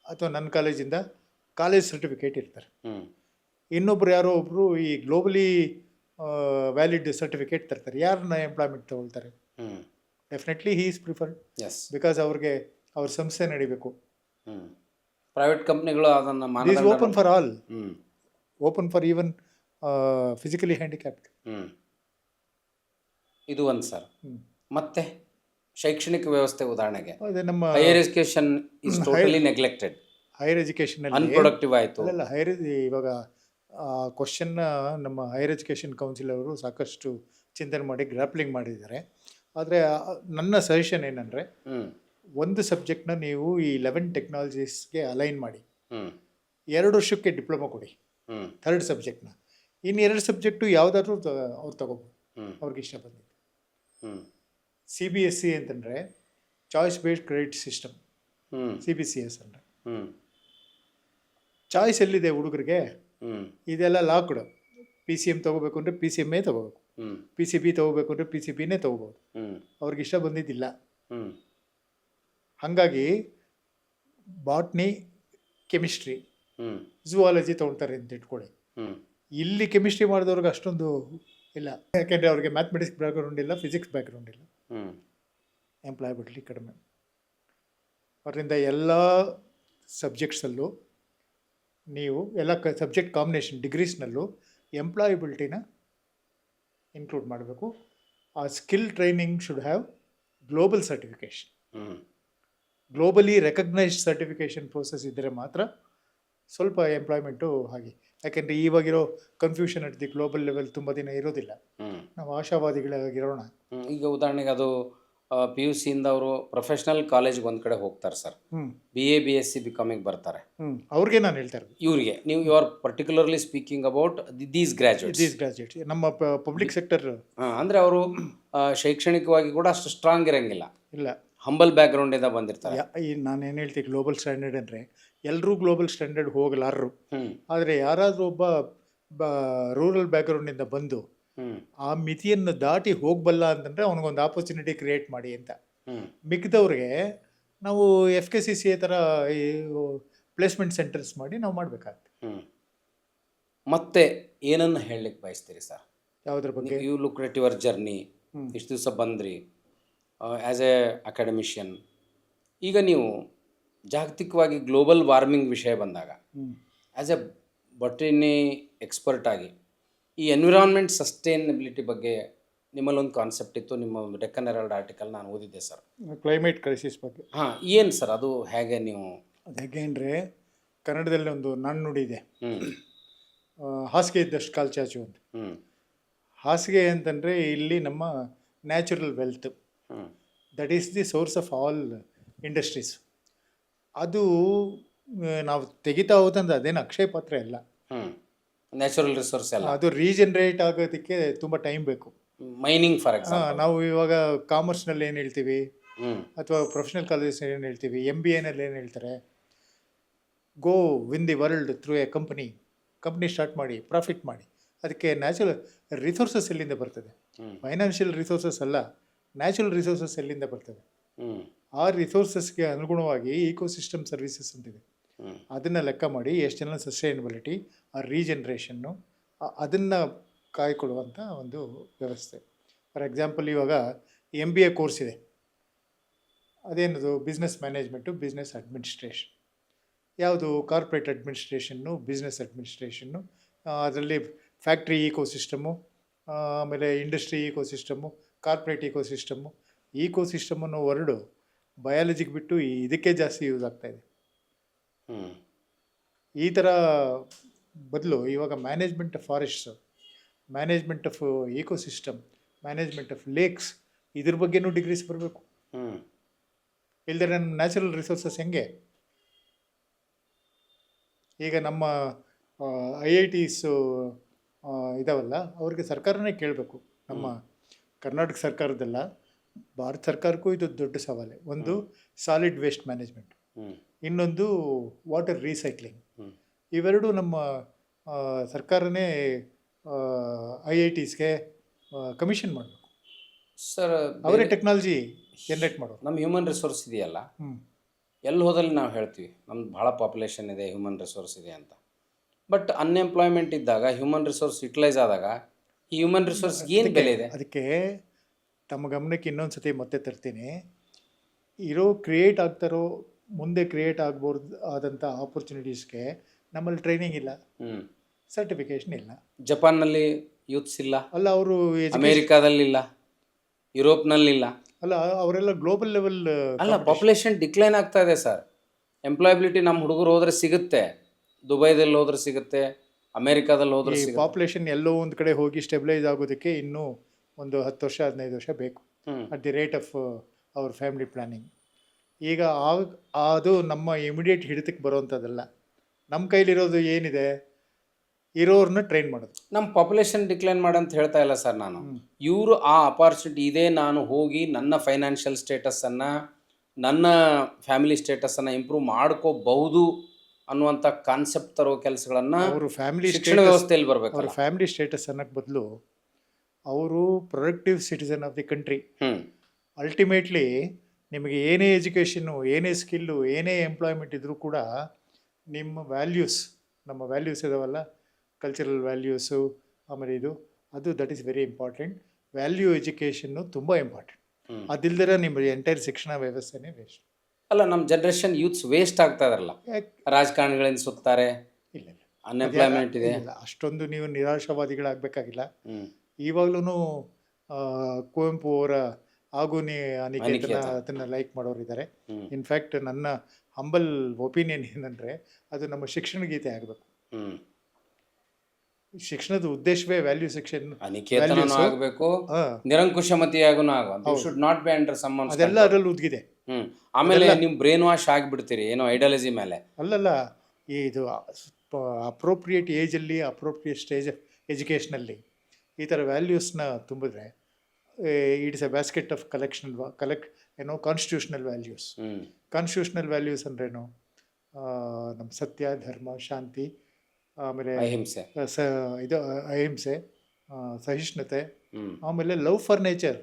ಅಥವಾ ನನ್ನ ಕಾಲೇಜಿಂದ ಕಾಲೇಜ್ ಸರ್ಟಿಫಿಕೇಟ್ ಇರ್ತಾರೆ, ಇನ್ನೊಬ್ರು ಯಾರೋ ಒಬ್ಬರು ಈ ಗ್ಲೋಬಲಿ ವ್ಯಾಲಿಡ್ ಸರ್ಟಿಫಿಕೇಟ್ ತರ್ತಾರೆ. ಯಾರನ್ನ ಎಂಪ್ಲಾಯ್ಮೆಂಟ್ ತಗೊಳ್ತಾರೆ? Definitely he is preferred, because ಅವ್ರಿಗೆ ಅವ್ರ ಸಂಸ್ಥೆ ನಡಿಬೇಕು. ಪ್ರೈವೇಟ್ ಕಂಪ್ನಿಗಳು ಅದನ್ನು is open for all, open for even physically handicapped. ಇದು ಒಂದು ಸರ್. ಮತ್ತೆ ಶೈಕ್ಷಣಿಕ ವ್ಯವಸ್ಥೆ ಉದಾಹರಣೆಗೆ ಅದೇ ನಮ್ಮ higher education is totally neglected, higher education unproductive ಆಯಿತು. ಅಲ್ಲ, ಇವಾಗ ಕ್ವಶನ್ನ ನಮ್ಮ ಹೈಯರ್ ಎಜುಕೇಷನ್ ಕೌನ್ಸಿಲ್ ಅವರು ಸಾಕಷ್ಟು ಚಿಂತನೆ ಮಾಡಿ ಗ್ರಾಪ್ಲಿಂಗ್ ಮಾಡಿದ್ದಾರೆ. ಆದರೆ ನನ್ನ ಸಜೆಷನ್ ಏನಂದರೆ, ಒಂದು ಸಬ್ಜೆಕ್ಟ್ನ ನೀವು ಈ 11 ಟೆಕ್ನಾಲಜೀಸ್ಗೆ ಅಲೈನ್ ಮಾಡಿ 2 ವರ್ಷಕ್ಕೆ ಡಿಪ್ಲೊಮಾ ಕೊಡಿ, 3rd ಸಬ್ಜೆಕ್ಟ್ನ. ಇನ್ನು 2 ಸಬ್ಜೆಕ್ಟು ಯಾವುದಾದ್ರೂ ಅವ್ರು ತಗೋಬೋದು, ಅವ್ರಿಗೆ ಇಷ್ಟ ಬಂದಿದ್ದು. CBSE ಅಂತಂದರೆ choice based credit system, CBCS ಅಂದರೆ ಚಾಯ್ಸ್ ಎಲ್ಲಿದೆ ಹುಡುಗರಿಗೆ? ಇದೆಲ್ಲ ಲಾಕ್ಡ್. PCM ತೊಗೋಬೇಕು ಅಂದರೆ PCMೇ ತೊಗೋಬೇಕು, PCB ತೊಗೋಬೇಕು ಅಂದರೆ PCBನೇ ತೊಗೋಬೋದು. ಅವ್ರಿಗೆ ಇಷ್ಟ ಬಂದಿದ್ದಿಲ್ಲ. ಹಾಗಾಗಿ ಬಾಟ್ನಿ, ಕೆಮಿಸ್ಟ್ರಿ, ಝುವಾಲಜಿ ತೊಗೊಳ್ತಾರೆ ಅಂತ ಇಟ್ಕೊಳ್ಳಿ. ಇಲ್ಲಿ ಕೆಮಿಸ್ಟ್ರಿ ಮಾಡಿದವ್ರಿಗೆ ಅಷ್ಟೊಂದು ಇಲ್ಲ, ಯಾಕೆಂದರೆ ಅವ್ರಿಗೆ ಮ್ಯಾಥಮೆಟಿಕ್ಸ್ ಬ್ಯಾಕ್ಗ್ರೌಂಡ್ ಇಲ್ಲ, ಫಿಸಿಕ್ಸ್ ಬ್ಯಾಕ್ಗ್ರೌಂಡ್ ಇಲ್ಲ, ಎಂಪ್ಲಾಯಬಿಲಿಟಿ ಕಡಿಮೆ. ಅದರಿಂದ ಎಲ್ಲ ಸಬ್ಜೆಕ್ಟ್ಸಲ್ಲೂ ನೀವು ಎಲ್ಲ ಸಬ್ಜೆಕ್ಟ್ ಕಾಂಬಿನೇಷನ್ ಡಿಗ್ರೀಸ್ನಲ್ಲೂ ಎಂಪ್ಲಾಯಬಿಲಿಟಿನ ಇನ್ಕ್ಲೂಡ್ ಮಾಡಬೇಕು. ಆ skill training should have global certification, globally recognised certification process ಇದ್ದರೆ ಮಾತ್ರ ಸ್ವಲ್ಪ ಎಂಪ್ಲಾಯ್ಮೆಂಟು ಹಾಗೆ. ಯಾಕೆಂದರೆ ಇವಾಗಿರೋ confusion at the global level ತುಂಬ ದಿನ ಇರೋದಿಲ್ಲ. ನಾವು ಆಶಾವಾದಿಗಳಾಗಿರೋಣ. ಈಗ ಉದಾಹರಣೆಗೆ ಅದು PUC ಇಂದ ಅವರು ಪ್ರೊಫೆಷ್ನಲ್ ಕಾಲೇಜ್ಗೆ ಒಂದು ಕಡೆ ಹೋಗ್ತಾರೆ ಸರ್, BA BSc ಬಿಕಾಮಿಗೆ ಬರ್ತಾರೆ. ಅವ್ರಿಗೆ ನಾನು ಹೇಳ್ತಾ ಇರೋದು, ಇವರಿಗೆ ನೀವು you are particularly speaking about these graduates. ನಮ್ಮ ಪಬ್ಲಿಕ್ ಸೆಕ್ಟರ್ ಅಂದರೆ ಅವರು ಶೈಕ್ಷಣಿಕವಾಗಿ ಕೂಡ ಅಷ್ಟು ಸ್ಟ್ರಾಂಗ್ ಇರೋಂಗಿಲ್ಲ, ಇಲ್ಲ, ಹಂಬಲ್ ಬ್ಯಾಕ್ಗ್ರೌಂಡಿಂದ ಬಂದಿರ್ತಾರೆ. ನಾನೇನು ಹೇಳ್ತೀನಿ, ಗ್ಲೋಬಲ್ ಸ್ಟ್ಯಾಂಡರ್ಡ್ ಅಂದರೆ ಎಲ್ಲರೂ ಗ್ಲೋಬಲ್ ಸ್ಟ್ಯಾಂಡರ್ಡ್ ಹೋಗಲಾರರು. ಆದರೆ ಯಾರಾದರೂ ಒಬ್ಬ ರೂರಲ್ ಬ್ಯಾಕ್ಗ್ರೌಂಡಿಂದ ಬಂದು ಆ ಮಿತಿಯನ್ನು ದಾಟಿ ಹೋಗಬಲ್ಲ ಅಂತಂದರೆ ಅವನಿಗೊಂದು ಆಪರ್ಚುನಿಟಿ ಕ್ರಿಯೇಟ್ ಮಾಡಿ ಅಂತ. ಮಿಕ್ಕಿದವ್ರಿಗೆ ನಾವು FKCCA ಥರ ಈ ಪ್ಲೇಸ್ಮೆಂಟ್ ಸೆಂಟರ್ಸ್ ಮಾಡಿ ನಾವು ಮಾಡಬೇಕಾಗ್ತದೆ. ಮತ್ತೆ ಏನನ್ನು ಹೇಳಲಿಕ್ಕೆ ಬಯಸ್ತೀರಿ ಸರ್ ಯಾವುದ್ರ ಬಗ್ಗೆ? You look at your journey, ಇಷ್ಟು ದಿವಸ ಬಂದ್ರಿ ಆ್ಯಸ್ ಎ ಅಕಾಡೆಮಿಷಿಯನ್. ಈಗ ನೀವು ಜಾಗತಿಕವಾಗಿ ಗ್ಲೋಬಲ್ ವಾರ್ಮಿಂಗ್ ವಿಷಯ ಬಂದಾಗ ಆ್ಯಸ್ ಎ ಬೊಟನಿ ಎಕ್ಸ್ಪರ್ಟ್ ಆಗಿ ಈ ಎನ್ವಿರಾನ್ಮೆಂಟ್ ಸಸ್ಟೈನಬಿಲಿಟಿ ಬಗ್ಗೆ ನಿಮ್ಮಲ್ಲೊಂದು ಕಾನ್ಸೆಪ್ಟ್ ಇತ್ತು, ನಿಮ್ಮ ಒಂದು ಡೆಕ್ಕನ್ ಹೆರಾಲ್ಡ್ ಆರ್ಟಿಕಲ್ ನಾನು ಓದಿದ್ದೆ ಸರ್, ಕ್ಲೈಮೇಟ್ ಕ್ರೈಸಿಸ್ ಬಗ್ಗೆ. ಏನು ಸರ್ ಅದು ಹೇಗೆ? ನೀವು ಅದು ಹೇಗೆ ಅಂದರೆ, ಕನ್ನಡದಲ್ಲಿ ಒಂದು ನಾಣ್ಣುಡಿ ಇದೆ, ಹಾಸಿಗೆ ಇದ್ದಷ್ಟು ಕಾಲು ಚಾಚು ಅಂತ. ಹಾಸಿಗೆ ಅಂತಂದರೆ ಇಲ್ಲಿ ನಮ್ಮ natural wealth, that is the source of all industries. ಅದು ನಾವು ತೆಗಿತಾ ಹೋದಂದ್ರೆ ಅದೇನು ಅಕ್ಷಯ ಪಾತ್ರೆ ಅಲ್ಲ, ನ್ಯಾಚುರಲ್ ರಿಸೋರ್ಸ್ ಎಲ್ಲ. ಅದು ರೀಜನ್ರೇಟ್ ಆಗೋದಕ್ಕೆ ತುಂಬ ಟೈಮ್ ಬೇಕು. ಮೈನಿಂಗ್ ಫಾರ್ ಎಕ್ಸಾಂಪಲ್, ನಾವು ಇವಾಗ ಕಾಮರ್ಸ್ನಲ್ಲಿ ಏನು ಹೇಳ್ತೀವಿ ಅಥವಾ ಪ್ರೊಫೆಷನಲ್ ಕಾಲೇಜ್ ಏನು ಹೇಳ್ತೀವಿ, MBAನಲ್ಲಿ ಏನು ಹೇಳ್ತಾರೆ, go win the world through a company start ಮಾಡಿ ಪ್ರಾಫಿಟ್ ಮಾಡಿ. ಅದಕ್ಕೆ ನ್ಯಾಚುರಲ್ ರಿಸೋರ್ಸಸ್ ಎಲ್ಲಿಂದ ಬರ್ತದೆ? ಫೈನಾನ್ಷಿಯಲ್ ರಿಸೋರ್ಸಸ್ ಅಲ್ಲ, ನ್ಯಾಚುರಲ್ ರಿಸೋರ್ಸಸ್ ಎಲ್ಲಿಂದ ಬರ್ತವೆ? ಹ್ಞೂ ಆ ರಿಸೋರ್ಸಸ್ಗೆ ಅನುಗುಣವಾಗಿ ಇಕೋಸಿಸ್ಟಮ್ ಸರ್ವಿಸಸ್ ಅಂತಿದೆ. ಹ್ಞೂ ಅದನ್ನು ಲೆಕ್ಕ ಮಾಡಿ ಎಷ್ಟು ಜನ ಸಸ್ಟೈನಬಿಲಿಟಿ, ಆ ರೀಜನ್ರೇಷನ್ನು, ಅದನ್ನು ಕಾಯ್ಕೊಳ್ಳುವಂಥ ಒಂದು ವ್ಯವಸ್ಥೆ. ಫಾರ್ ಎಕ್ಸಾಂಪಲ್, ಇವಾಗ MBA ಕೋರ್ಸ್ ಇದೆ. ಅದೇನದು? Business management, business administration. ಯಾವುದು? ಕಾರ್ಪೊರೇಟ್ ಅಡ್ಮಿನಿಸ್ಟ್ರೇಷನ್ನು, ಬಿಸ್ನೆಸ್ ಅಡ್ಮಿನಿಸ್ಟ್ರೇಷನ್ನು, ಅದರಲ್ಲಿ ಫ್ಯಾಕ್ಟ್ರಿ ಈಕೋಸಿಸ್ಟಮು, ಆಮೇಲೆ ಇಂಡಸ್ಟ್ರಿ ಈಕೋಸಿಸ್ಟಮು, ಕಾರ್ಪೊರೇಟ್ ಈಕೋಸಿಸ್ಟಮ್ ಅನ್ನೋ ವರ್ಡು ಬಯಾಲಜಿಗೆ ಬಿಟ್ಟು ಇದಕ್ಕೆ ಜಾಸ್ತಿ ಯೂಸ್ ಆಗ್ತಾಯಿದೆ. ಹ್ಞೂ ಈ ಥರ ಬದಲು ಇವಾಗ management of forests, management of ecosystem, management of lakes, ಇದ್ರ ಬಗ್ಗೆನೂ ಡಿಗ್ರೀಸ್ ಬರಬೇಕು. ಹ್ಞೂ ಇಲ್ಲದೆ ನನ್ನ ನ್ಯಾಚುರಲ್ ರಿಸೋರ್ಸಸ್ ಹೆಂಗೆ? ಈಗ ನಮ್ಮ IITs ಇದಾವಲ್ಲ, ಅವ್ರಿಗೆ ಸರ್ಕಾರನೇ ಕೇಳಬೇಕು. ನಮ್ಮ ಕರ್ನಾಟಕ ಸರ್ಕಾರದಲ್ಲ, ಭಾರತ ಸರ್ಕಾರಕ್ಕೂ ಇದು ದೊಡ್ಡ ಸವಾಲೆ. ಒಂದು ಸಾಲಿಡ್ ವೇಸ್ಟ್ ಮ್ಯಾನೇಜ್ಮೆಂಟ್, ಹ್ಞೂ ಇನ್ನೊಂದು ವಾಟರ್ ರೀಸೈಕ್ಲಿಂಗ್. ಹ್ಞೂ ಇವೆರಡು ನಮ್ಮ ಸರ್ಕಾರನೇ IITsಗೆ ಕಮಿಷನ್ ಮಾಡಬೇಕು. ಸರ್, ಅವರೇ ಟೆಕ್ನಾಲಜಿ ಜನ್ರೇಟ್ ಮಾಡೋರು. ನಮ್ಮ ಹ್ಯೂಮನ್ ರಿಸೋರ್ಸ್ ಇದೆಯಲ್ಲ, ಹ್ಞೂ ಎಲ್ಲಿ ಹೋದಲ್ಲಿ ನಾವು ಹೇಳ್ತೀವಿ ನಮ್ದು ಭಾಳ ಪಾಪ್ಯುಲೇಷನ್ ಇದೆ, ಹ್ಯೂಮನ್ ರಿಸೋರ್ಸ್ ಇದೆ ಅಂತ. ಬಟ್ ಅನ್ಎಂಪ್ಲಾಯ್ಮೆಂಟ್ ಇದ್ದಾಗ, ಹ್ಯೂಮನ್ ರಿಸೋರ್ಸ್ ಯುಟಿಲೈಸ್ ಆದಾಗ ಈ ಹ್ಯೂಮನ್ ರಿಸೋರ್ಸ್ ಏನು ಬೆಲೆ ಇದೆ? ಅದಕ್ಕೆ ತಮ್ಮ ಗಮನಕ್ಕೆ ಇನ್ನೊಂದು ಸತಿ ಮತ್ತೆ ತರ್ತೀನಿ. ಕ್ರಿಯೇಟ್ ಆಗ್ತಾರೋ, ಮುಂದೆ ಕ್ರಿಯೇಟ್ ಆಗ್ಬೋದು ಆದಂಥ ಆಪರ್ಚುನಿಟೀಸ್ಗೆ ನಮ್ಮಲ್ಲಿ ಟ್ರೈನಿಂಗ್ ಇಲ್ಲ, ಹ್ಞೂ ಸರ್ಟಿಫಿಕೇಷನ್ ಇಲ್ಲ. ಜಪಾನ್ನಲ್ಲಿ ಯೂತ್ಸ್ ಇಲ್ಲ, ಅಲ್ಲ ಅವರು ಅಮೇರಿಕಾದಲ್ಲಿಲ್ಲ, ಯುರೋಪ್ನಲ್ಲಿಲ್ಲ. ಅಲ್ಲ ಅವರೆಲ್ಲ ಗ್ಲೋಬಲ್ ಲೆವೆಲ್. ಅಲ್ಲ, ಪಾಪ್ಯುಲೇಷನ್ ಡಿಕ್ಲೈನ್ ಆಗ್ತಾ ಇದೆ ಸರ್. ಎಂಪ್ಲಾಯಬಿಲಿಟಿ ನಮ್ಮ ಹುಡುಗರು ಹೋದರೆ ಸಿಗುತ್ತೆ, ದುಬೈದಲ್ಲಿ ಹೋದ್ರೆ ಸಿಗುತ್ತೆ, ಅಮೇರಿಕಾದಲ್ಲಿ ಹೋದ್ರೆ ಸಿಗುತ್ತೆ. ಪಾಪ್ಯುಲೇಷನ್ ಎಲ್ಲೋ ಒಂದು ಕಡೆ ಹೋಗಿ ಸ್ಟೆಬಿಲೈಸ್ ಆಗೋದಕ್ಕೆ ಇನ್ನೂ ಒಂದು 10 ವರ್ಷ 15 ವರ್ಷ ಬೇಕು, at the rate of our family planning. ಈಗ ಅದು ನಮ್ಮ ಇಮಿಡಿಯೇಟ್ ಹಿಡಿತಕ್ಕೆ ಬರೋವಂಥದ್ದಲ್ಲ. ನಮ್ಮ ಕೈಲಿರೋದು ಏನಿದೆ? ಇರೋರನ್ನ ಟ್ರೈನ್ ಮಾಡೋದು. ನಮ್ಮ ಪಾಪ್ಯುಲೇಷನ್ ಡಿಕ್ಲೈನ್ ಮಾಡಂತ ಹೇಳ್ತಾ ಇಲ್ಲ ಸರ್ ನಾನು. ಇವರು ಆ ಅಪಾರ್ಚುನಿಟಿ ಇದೆ, ನಾನು ಹೋಗಿ ನನ್ನ ಫೈನಾನ್ಷಿಯಲ್ ಸ್ಟೇಟಸನ್ನು, ನನ್ನ ಫ್ಯಾಮಿಲಿ ಸ್ಟೇಟಸನ್ನು ಇಂಪ್ರೂವ್ ಮಾಡ್ಕೋಬಹುದು ಅನ್ನುವಂಥ ಕಾನ್ಸೆಪ್ಟ್ ತರೋ ಕೆಲಸಗಳನ್ನು ಅವರು ಫ್ಯಾಮಿಲಿ ಶಿಕ್ಷಣ ವ್ಯವಸ್ಥೆಯಲ್ಲಿ ಬರಬೇಕು. ಅವ್ರ ಫ್ಯಾಮಿಲಿ ಸ್ಟೇಟಸ್ ಅನ್ನೋಕ್ಕೆ ಬದಲು ಅವರು productive citizen of the country. Ultimately ನಿಮಗೆ ಏನೇ ಎಜುಕೇಷನ್ನು, ಏನೇ ಸ್ಕಿಲ್ಲು, ಏನೇ ಎಂಪ್ಲಾಯ್ಮೆಂಟ್ ಇದ್ದರೂ ಕೂಡ ನಿಮ್ಮ ವ್ಯಾಲ್ಯೂಸ್, ನಮ್ಮ ವ್ಯಾಲ್ಯೂಸ್ ಇದಾವಲ್ಲ, ಕಲ್ಚರಲ್ ವ್ಯಾಲ್ಯೂಸು, ಆಮೇಲೆ ಅದು that is very important. Value education ತುಂಬ ಇಂಪಾರ್ಟೆಂಟ್. ಅದಿಲ್ದಿರ ನಿಮ್ಮ ಎಂಟೈರ್ ಶಿಕ್ಷಣ ವ್ಯವಸ್ಥೆನೇ ವೇಸ್ಟ್. ಅಲ್ಲ, ನಮ್ಮ ಜನ್ರೇಷನ್ ಯೂತ್ಸ್ ವೇಸ್ಟ್ ಆಗ್ತಾ ಇದಾರಲ್ಲ, ರಾಜಕಾರಣಿಗಳಿಂದ ಸುತ್ತಾರೆ, ಇಲ್ಲ ಅನ್ಎಂಪ್ಲಾಯ್ಮೆಂಟ್ ಇದೆ. ಅಷ್ಟೊಂದು ನೀವು ನಿರಾಶಾವಾದಿಗಳಾಗಬೇಕಾಗಿಲ್ಲ. ಇವಾಗ್ಲೂ ಕುವೆಂಪು ಅವರ ಆಗು ಅನಿಕೇತನ ಅದನ್ನು ಲೈಕ್ ಮಾಡೋರಿದ್ದಾರೆ. ಇನ್ಫ್ಯಾಕ್ಟ್ ನನ್ನ ಹಂಬಲ್ ಒಪಿನಿಯನ್ ಏನಂದರೆ, ಅದು ನಮ್ಮ ಶಿಕ್ಷಣ ಗೀತೆ ಆಗಬೇಕು. ಶಿಕ್ಷಣದ ಉದ್ದೇಶವೇ ವ್ಯಾಲ್ಯೂ ಸೆಕ್ಷನ್, ಅನಿಕೇತನೂ ಆಗಬೇಕು, ನಿರಂಕುಶಮತಿಯಾಗೂ ಆಗಬೇಕು, should not be under summon. ಅದೆಲ್ಲ ಅದರಲ್ಲಿ ಉದ್ಗಿದೆ. ಆಮೇಲೆ ನೀವು ಬ್ರೈನ್ ವಾಶ್ ಆಗಿಬಿಡ್ತೀರಿ ಏನೋ ಐಡಿಯಾಲಜಿ ಮೇಲೆ. ಅಲ್ಲಲ್ಲ, ಇದು ಅಪ್ರೋಪ್ರಿಯೇಟ್ ಏಜಲ್ಲಿ, ಅಪ್ರೋಪ್ರಿಯೇಟ್ ಸ್ಟೇಜ್ ಎಜುಕೇಷನಲ್ಲಿ ಈ ಥರ ವ್ಯಾಲ್ಯೂಸ್ನ ತುಂಬಿದ್ರೆ it is a basket of constitutional values. Constitutional values ಅಂದ್ರೇನು? ನಮ್ಮ ಸತ್ಯ, ಧರ್ಮ, ಶಾಂತಿ, ಆಮೇಲೆ ಅಹಿಂಸೆ, ಸಹಿಷ್ಣುತೆ, ಆಮೇಲೆ ಲವ್ ಫಾರ್ ನೇಚರ್,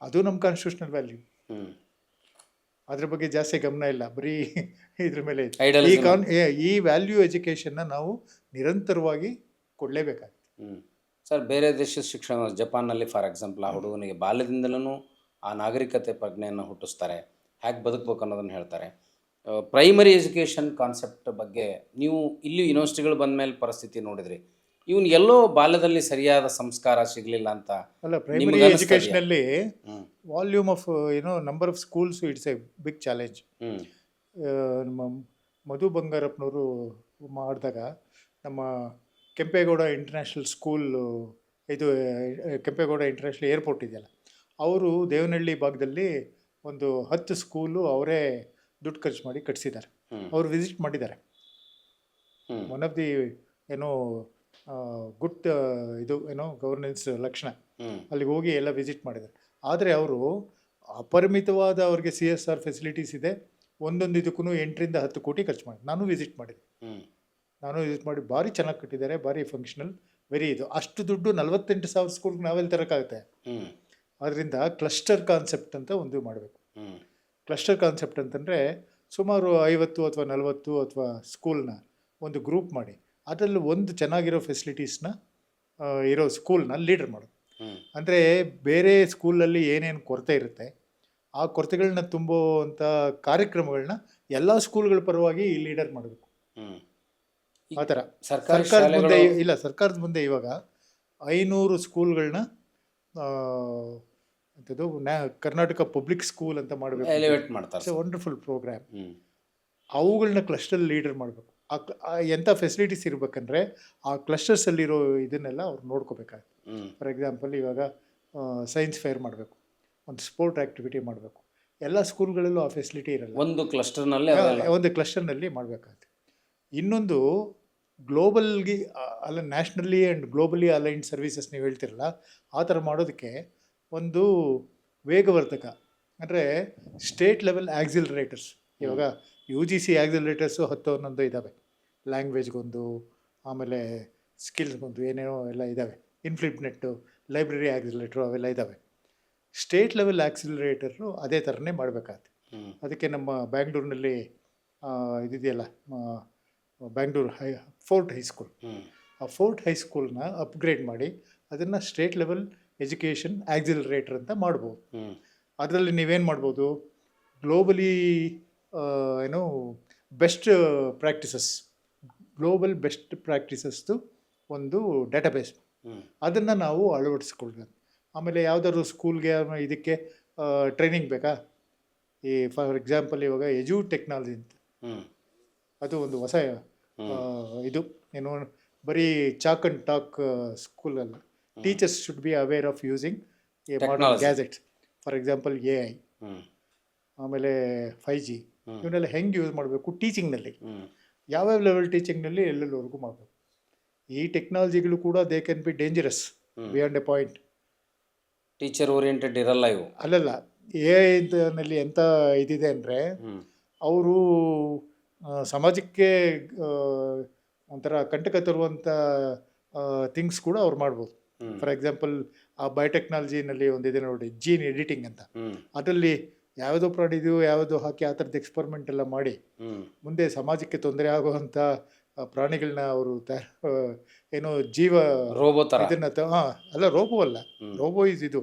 ಅದು ನಮ್ಮ ಕಾನ್ಸ್ಟಿಟ್ಯೂಷನಲ್ ವ್ಯಾಲ್ಯೂ. ಅದ್ರ ಬಗ್ಗೆ ಜಾಸ್ತಿ ಗಮನ ಇಲ್ಲ, ಬರೀ ಇದ್ರ ಮೇಲೆ. ಈ ವ್ಯಾಲ್ಯೂ ಎಜುಕೇಷನ್ನ ನಾವು ನಿರಂತರವಾಗಿ ಕೊಡಲೇಬೇಕಾಗುತ್ತೆ. ಸರ್, ಬೇರೆ ದೇಶದ ಶಿಕ್ಷಣ, ಜಪಾನ್ನಲ್ಲಿ ಫಾರ್ ಎಕ್ಸಾಂಪಲ್, ಆ ಹುಡುಗನಿಗೆ ಬಾಲ್ಯದಿಂದಲೂ ಆ ನಾಗರಿಕತೆ ಪ್ರಜ್ಞೆಯನ್ನು ಹುಟ್ಟಿಸ್ತಾರೆ, ಹೇಗೆ ಬದುಕಬೇಕು ಅನ್ನೋದನ್ನು ಹೇಳ್ತಾರೆ. ಪ್ರೈಮರಿ ಎಜುಕೇಷನ್ ಕಾನ್ಸೆಪ್ಟ್ ಬಗ್ಗೆ ನೀವು ಇಲ್ಲಿ ಯೂನಿವರ್ಸಿಟಿಗಳು ಬಂದ ಮೇಲೆ ಪರಿಸ್ಥಿತಿ ನೋಡಿದ್ರಿ, ಇವನು ಎಲ್ಲೋ ಬಾಲ್ಯದಲ್ಲಿ ಸರಿಯಾದ ಸಂಸ್ಕಾರ ಸಿಗಲಿಲ್ಲ ಅಂತ. ಅಲ್ಲ, ಪ್ರೈಮರಿ ಎಜುಕೇಷನಲ್ಲಿ volume of number of schools it's a big challenge. ನಮ್ಮ ಮಧು ಬಂಗಾರಪ್ಪನವರು ಮಾಡಿದಾಗ, ನಮ್ಮ Kempegowda international school, Kempegowda international airport ಇದೆಯಲ್ಲ, ಅವರು ದೇವನಹಳ್ಳಿ ಭಾಗದಲ್ಲಿ ಒಂದು 10 ಸ್ಕೂಲು ಅವರೇ ದುಡ್ಡು ಖರ್ಚು ಮಾಡಿ ಕಟ್ಸಿದ್ದಾರೆ. ಅವರು ವಿಸಿಟ್ ಮಾಡಿದ್ದಾರೆ. One of the good governance ಲಕ್ಷಣ. ಅಲ್ಲಿಗೆ ಹೋಗಿ ಎಲ್ಲ ವಿಸಿಟ್ ಮಾಡಿದ್ದಾರೆ. ಆದರೆ ಅವರು ಅಪರಿಮಿತವಾದ ಅವ್ರಿಗೆ CSR ಫೆಸಿಲಿಟೀಸ್ ಇದೆ. ಒಂದೊಂದು ಇದಕ್ಕೂ 8 ರಿಂದ 10 ಕೋಟಿ ಖರ್ಚು ಮಾಡಿ. ನಾನು ವಿಸಿಟ್ ಮಾಡಿದೆ. ಭಾರಿ ಚೆನ್ನಾಗಿ ಕಟ್ಟಿದ್ದಾರೆ, ಭಾರಿ ಫಂಕ್ಷನಲ್, ವೆರಿ ಅಷ್ಟು ದುಡ್ಡು 48,000 ಸ್ಕೂಲ್ಗೆ ನಾವೆಲ್ಲಿ ತರೋಕ್ಕಾಗುತ್ತೆ? ಅದರಿಂದ ಕ್ಲಸ್ಟರ್ ಕಾನ್ಸೆಪ್ಟ್ ಅಂತ ಒಂದು ಮಾಡಬೇಕು. ಹ್ಮ್ ಕ್ಲಸ್ಟರ್ ಕಾನ್ಸೆಪ್ಟ್ ಅಂತಂದರೆ ಸುಮಾರು 50 ಅಥವಾ 40 ಅಥವಾ ಸ್ಕೂಲ್ನ ಒಂದು ಗ್ರೂಪ್ ಮಾಡಿ ಅದರಲ್ಲಿ ಒಂದು ಚೆನ್ನಾಗಿರೋ ಫೆಸಿಲಿಟೀಸ್ನ ಇರೋ ಸ್ಕೂಲ್ನ ಲೀಡರ್ ಮಾಡೋದು. ಹ್ಮ್ ಅಂದರೆ ಬೇರೆ ಸ್ಕೂಲಲ್ಲಿ ಏನೇನು ಕೊರತೆ ಇರುತ್ತೆ ಆ ಕೊರತೆಗಳನ್ನ ತುಂಬುವಂಥ ಕಾರ್ಯಕ್ರಮಗಳನ್ನ ಎಲ್ಲ ಸ್ಕೂಲ್ಗಳ ಪರವಾಗಿ ಲೀಡರ್ ಮಾಡಬೇಕು. ಹ್ಮ್ ಆ ಥರ ಸರ್ಕಾರಿ ಸರ್ಕಾರದ ಮುಂದೆ ಶಾಲೆಗಳು ಇಲ್ಲ, ಸರ್ಕಾರದ ಮುಂದೆ ಇವಾಗ 500 ಸ್ಕೂಲ್ಗಳನ್ನ ಅಂಥದ್ದು ಕರ್ನಾಟಕ ಪಬ್ಲಿಕ್ ಸ್ಕೂಲ್ ಅಂತ ಮಾಡಬೇಕು. ಎಲಿವೇಟ್ ಮಾಡ್ತಾರೆ ಇಟ್ಸ್ ಎ ವಂಡರ್ಫುಲ್ ಪ್ರೋಗ್ರಾಮ್. ಹ್ಮ್ ಅವುಗಳನ್ನ ಕ್ಲಸ್ಟರ್ ಲೀಡರ್ ಮಾಡಬೇಕು. ಎಂಥ ಫೆಸಿಲಿಟೀಸ್ ಇರಬೇಕಂದ್ರೆ ಆ ಕ್ಲಸ್ಟರ್ಸಲ್ಲಿರೋ ಇದನ್ನೆಲ್ಲ ಅವ್ರು ನೋಡ್ಕೋಬೇಕಾಗುತ್ತೆ. ಹ್ಮ್ ಫಾರ್ ಎಕ್ಸಾಂಪಲ್ ಇವಾಗ ಸೈನ್ಸ್ ಫೇರ್ ಮಾಡಬೇಕು, ಒಂದು ಸ್ಪೋರ್ಟ್ ಆ್ಯಕ್ಟಿವಿಟಿ ಮಾಡಬೇಕು. ಎಲ್ಲ ಸ್ಕೂಲ್ಗಳಲ್ಲೂ ಆ ಫೆಸಿಲಿಟಿ ಇರಲ್ಲ, ಒಂದು ಕ್ಲಸ್ಟರ್ನಲ್ಲಿ ಅದೆಲ್ಲ ಒಂದು ಕ್ಲಸ್ಟರ್ನಲ್ಲಿ ಮಾಡಬೇಕಾಗುತ್ತೆ. ಇನ್ನೊಂದು ಗ್ಲೋಬಲ್ಗೆ ಅಲ್ಲ, nationally and globally aligned services ನೀವು ಹೇಳ್ತಿರಲ್ಲ, ಆ ಥರ ಮಾಡೋದಕ್ಕೆ ಒಂದು ವೇಗವರ್ಧಕ ಅಂದರೆ ಸ್ಟೇಟ್ ಲೆವೆಲ್ ಆಕ್ಸಿಲರೇಟರ್ಸ್. ಇವಾಗ UGC ಆಕ್ಸಿಲರೇಟರ್ಸು 10 ಇದ್ದಾವೆ, ಲ್ಯಾಂಗ್ವೇಜ್ಗೊಂದು, ಆಮೇಲೆ ಸ್ಕಿಲ್ಸ್ಗೊಂದು, ಏನೇನೋ ಎಲ್ಲ ಇದ್ದಾವೆ. ಇನ್ಫ್ಲಿಪ್ನೆಟ್ಟು, ಲೈಬ್ರರಿ ಆಕ್ಸಿಲರೇಟ್ರು ಅವೆಲ್ಲ ಇದ್ದಾವೆ. ಸ್ಟೇಟ್ ಲೆವೆಲ್ ಆಕ್ಸಿಲರೇಟರು ಅದೇ ಥರನೇ ಮಾಡಬೇಕಾಗುತ್ತೆ. ಹ್ಮ್ ಅದಕ್ಕೆ ನಮ್ಮ ಬ್ಯಾಂಗ್ಳೂರಿನಲ್ಲಿ ಇದಿದೆಯಲ್ಲ, ಬ್ಯಾಂಗ್ಳೂರು ಫೋರ್ಟ್ ಹೈಸ್ಕೂಲ್, ಹ್ಮ್ ಆ ಫೋರ್ಟ್ ಹೈಸ್ಕೂಲ್ನ ಅಪ್ಗ್ರೇಡ್ ಮಾಡಿ ಅದನ್ನು ಸ್ಟೇಟ್ ಲೆವೆಲ್ ಎಜುಕೇಷನ್ ಆಕ್ಸಿಲರೇಟರ್ ಅಂತ ಮಾಡ್ಬೋದು. ಹ್ಮ್ ಅದರಲ್ಲಿ ನೀವೇನು ಮಾಡ್ಬೋದು, ಗ್ಲೋಬಲಿ ಏನು ಬೆಸ್ಟ್ ಪ್ರಾಕ್ಟೀಸಸ್, ಗ್ಲೋಬಲ್ ಬೆಸ್ಟ್ ಪ್ರಾಕ್ಟೀಸಸ್ದು ಒಂದು ಡೇಟಾಬೇಸ್, ಹ್ಮ್ ಅದನ್ನು ನಾವು ಅಳವಡಿಸ್ಕೊಳ್ಬೇಕು. ಆಮೇಲೆ ಯಾವುದಾದ್ರು ಸ್ಕೂಲ್ಗೆ ಇದಕ್ಕೆ ಟ್ರೈನಿಂಗ್ ಬೇಕಾ, ಈ ಫಾರ್ ಎಕ್ಸಾಂಪಲ್ ಇವಾಗ ಎಜು ಟೆಕ್ನಾಲಜಿ ಅಂತ, ಹ್ಮ್ ಅದು ಒಂದು ಹೊಸ ಇದು ಏನು, ಬರೀ ಚಾಕ್ ಆ್ಯಂಡ್ ಟಾಕ್ ಸ್ಕೂಲಲ್ಲ. Teachers should be aware of using a modern Technology. Gadgets. For example AI, hmm ಆಮೇಲೆ 5G, ಇವನ್ನೆಲ್ಲ ಹೆಂಗೆ ಯೂಸ್ ಮಾಡಬೇಕು ಟೀಚಿಂಗ್ನಲ್ಲಿ, ಹ್ಮ್ ಯಾವ್ಯಾವ ಲೆವೆಲ್ ಟೀಚಿಂಗ್ನಲ್ಲಿ ಎಲ್ಲೆಲ್ಲವರೆಗೂ ಮಾಡಬೇಕು. ಈ ಟೆಕ್ನಾಲಜಿಗಳು ಕೂಡ they can be dangerous beyond A point. Teacher oriented ಇರಲ್ಲ ಇವು. ಅಲ್ಲಲ್ಲ, AI ನಲ್ಲಿ ಎಂಥ ಇದಿದೆ ಅಂದರೆ ಹ್ಮ್ ಅವರು ಸಮಾಜಕ್ಕೆ ಒಂಥರ ಕಂಟಕ ತರುವಂಥ ಥಿಂಗ್ಸ್ ಕೂಡ ಅವ್ರು ಮಾಡ್ಬೋದು. ಹ್ಮ್ ಫಾರ್ ಎಕ್ಸಾಂಪಲ್ ಆ ಬಯೋಟೆಕ್ನಾಲಜಿನಲ್ಲಿ ಒಂದಿದೆ ನೋಡಿ, ಜೀನ್ ಎಡಿಟಿಂಗ್ ಅಂತ. ಹ್ಮ್ ಅದರಲ್ಲಿ ಯಾವುದೋ ಪ್ರಾಣಿದು ಯಾವುದೋ ಹಾಕಿ ಆ ಥರದ್ದು ಎಕ್ಸ್ಪರಿಮೆಂಟ್ ಎಲ್ಲ ಮಾಡಿ ಹ್ಮ್ ಮುಂದೆ ಸಮಾಜಕ್ಕೆ ತೊಂದರೆ ಆಗುವಂಥ ಪ್ರಾಣಿಗಳನ್ನ ಅವರು ಏನೋ ಜೀವ ರೋಬೋ ತರ. ಇದನ್ನು ಅಲ್ಲ, ರೋಬೋ ಅಲ್ಲ, ಹ್ಮ್. ರೋಬೋ ಇಸ್ ಇದು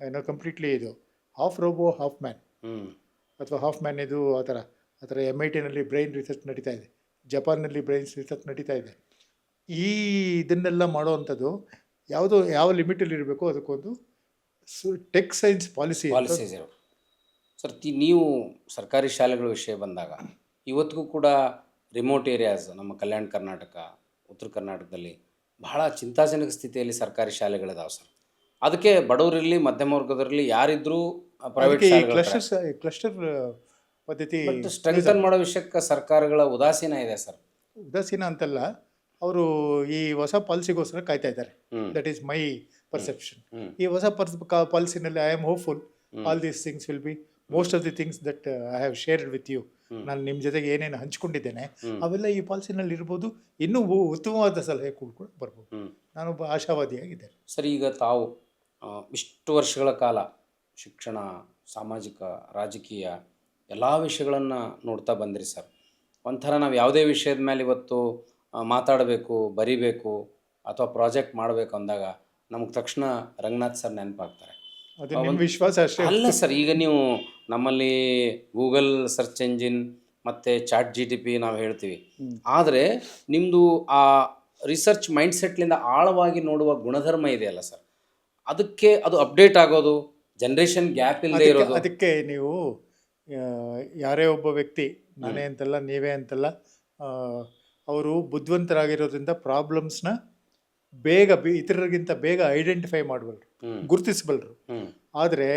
ಏನೋ ಕಂಪ್ಲೀಟ್ಲಿ ಇದು ಹಾಫ್ ರೋಬೋ ಹಾಫ್ ಮ್ಯಾನ್, ಹ್ಮ್ ಅಥವಾ ಹಾಫ್ ಮ್ಯಾನ್ ಇದು ಆ ಥರ MIT-ನಲ್ಲಿ ಬ್ರೈನ್ ರಿಸರ್ಚ್ ನಡೀತಾ ಇದೆ, ಜಪಾನ್ನಲ್ಲಿ ಬ್ರೈನ್ ರಿಸರ್ಚ್ ನಡೀತಾ ಇದೆ. ಈ ಇದನ್ನೆಲ್ಲ ಮಾಡೋವಂಥದ್ದು ಯಾವ ಲಿಮಿಟಲ್ಲಿ ಇರಬೇಕು, ಅದಕ್ಕೊಂದು ಟೆಕ್ ಸೈನ್ಸ್ ಪಾಲಿಸಿ ಪಾಲಿಸೀಸ್ ಇರೋ ಸರ್. ನೀವು ಸರ್ಕಾರಿ ಶಾಲೆಗಳ ವಿಷಯ ಬಂದಾಗ ಇವತ್ತಿಗೂ ಕೂಡ ರಿಮೋಟ್ ಏರಿಯಾಸ್, ನಮ್ಮ ಕಲ್ಯಾಣ ಕರ್ನಾಟಕ, ಉತ್ತರ ಕರ್ನಾಟಕದಲ್ಲಿ ಬಹಳ ಚಿಂತಾಜನಕ ಸ್ಥಿತಿಯಲ್ಲಿ ಸರ್ಕಾರಿ ಶಾಲೆಗಳಿದಾವೆ ಸರ್. ಅದಕ್ಕೆ ಬಡವರಿರಲಿ, ಮಧ್ಯಮ ವರ್ಗದವರಲ್ಲಿ ಯಾರಿದ್ರೂ ಪ್ರೈವೇಟ್ ಕ್ಲಸ್ಟರ್ ಪದ್ಧತಿ ಸ್ಟ್ರೆಂಥನ್ ಮಾಡೋ ವಿಷಯಕ್ಕೆ ಸರ್ಕಾರಗಳ ಉದಾಸೀನ ಇದೆ ಸರ್. ಉದಾಸೀನ ಅಂತಲ್ಲ, ಅವರು ಈ ಹೊಸ ಪಾಲಿಸಿಗೋಸ್ಕರ ಕಾಯ್ತಾ ಇದ್ದಾರೆ. Hmm. That is my perception. Hmm. ಈ ಹೊಸ ಪಾಲಿಸಿನಲ್ಲಿ I am hopeful all these things will be most of the things that I have shared with you. ನಾನು ನಿಮ್ಮ ಜೊತೆಗೆ ಏನೇನು ಹಂಚ್ಕೊಂಡಿದ್ದೇನೆ ಅವೆಲ್ಲ ಈ ಪಾಲಿಸಿನಲ್ಲಿ ಇರ್ಬೋದು. ಇನ್ನೂ ಉತ್ತಮವಾದ ಸಲಹೆ ಕೂಡ ಬರ್ಬೋದು. ನಾನೊಬ್ಬ ಆಶಾವಾದಿಯಾಗಿದ್ದೇನೆ ಸರ್. ಈಗ ತಾವು ಇಷ್ಟು ವರ್ಷಗಳ ಕಾಲ ಶಿಕ್ಷಣ, ಸಾಮಾಜಿಕ, ರಾಜಕೀಯ ಎಲ್ಲ ವಿಷಯಗಳನ್ನು ನೋಡ್ತಾ ಬಂದಿರಿ ಸರ್. ಒಂಥರ ನಾವು ಯಾವುದೇ ವಿಷಯದ ಮೇಲೆ ಇವತ್ತು ಮಾತಾಡಬೇಕು, ಬರಿಬೇಕು ಅಥವಾ ಪ್ರಾಜೆಕ್ಟ್ ಮಾಡಬೇಕು ಅಂದಾಗ ನಮಗೆ ತಕ್ಷಣ ರಂಗನಾಥ್ ಸರ್ ನೆನಪಾಗ್ತಾರೆ. ಅದು ನಿಮ್ಮ ವಿಶ್ವಾಸ ಅಷ್ಟೇ. ಅಲ್ಲ ಸರ್, ಈಗ ನೀವು ನಮ್ಮಲ್ಲಿ ಗೂಗಲ್ ಸರ್ಚ್ ಎಂಜಿನ್ ಮತ್ತು ChatGPT ನಾವು ಹೇಳ್ತೀವಿ, ಆದರೆ ನಿಮ್ಮದು ಆ ರಿಸರ್ಚ್ ಮೈಂಡ್ಸೆಟ್ಲಿಂದ ಆಳವಾಗಿ ನೋಡುವ ಗುಣಧರ್ಮ ಇದೆಯಲ್ಲ ಸರ್, ಅದಕ್ಕೆ ಅದು ಅಪ್ಡೇಟ್ ಆಗೋದು, ಜನ್ರೇಷನ್ ಗ್ಯಾಪ್ ಇಲ್ಲದೆ ಇರೋದು. ಅದಕ್ಕೆ ನೀವು ಯಾರೇ ಒಬ್ಬ ವ್ಯಕ್ತಿ, ನಾನೇ ಅಂತಲ್ಲ ನೀವೇ ಅಂತಲ್ಲ, ಅವರು ಬುದ್ಧಿವಂತರಾಗಿರೋದ್ರಿಂದ ಪ್ರಾಬ್ಲಮ್ಸ್ನ ಬೇಗ ಇತರರಿಗಿಂತ ಬೇಗ ಐಡೆಂಟಿಫೈ ಮಾಡಬಲ್ರು, ಗುರುತಿಸಬಲ್ರು. ಆದರೆ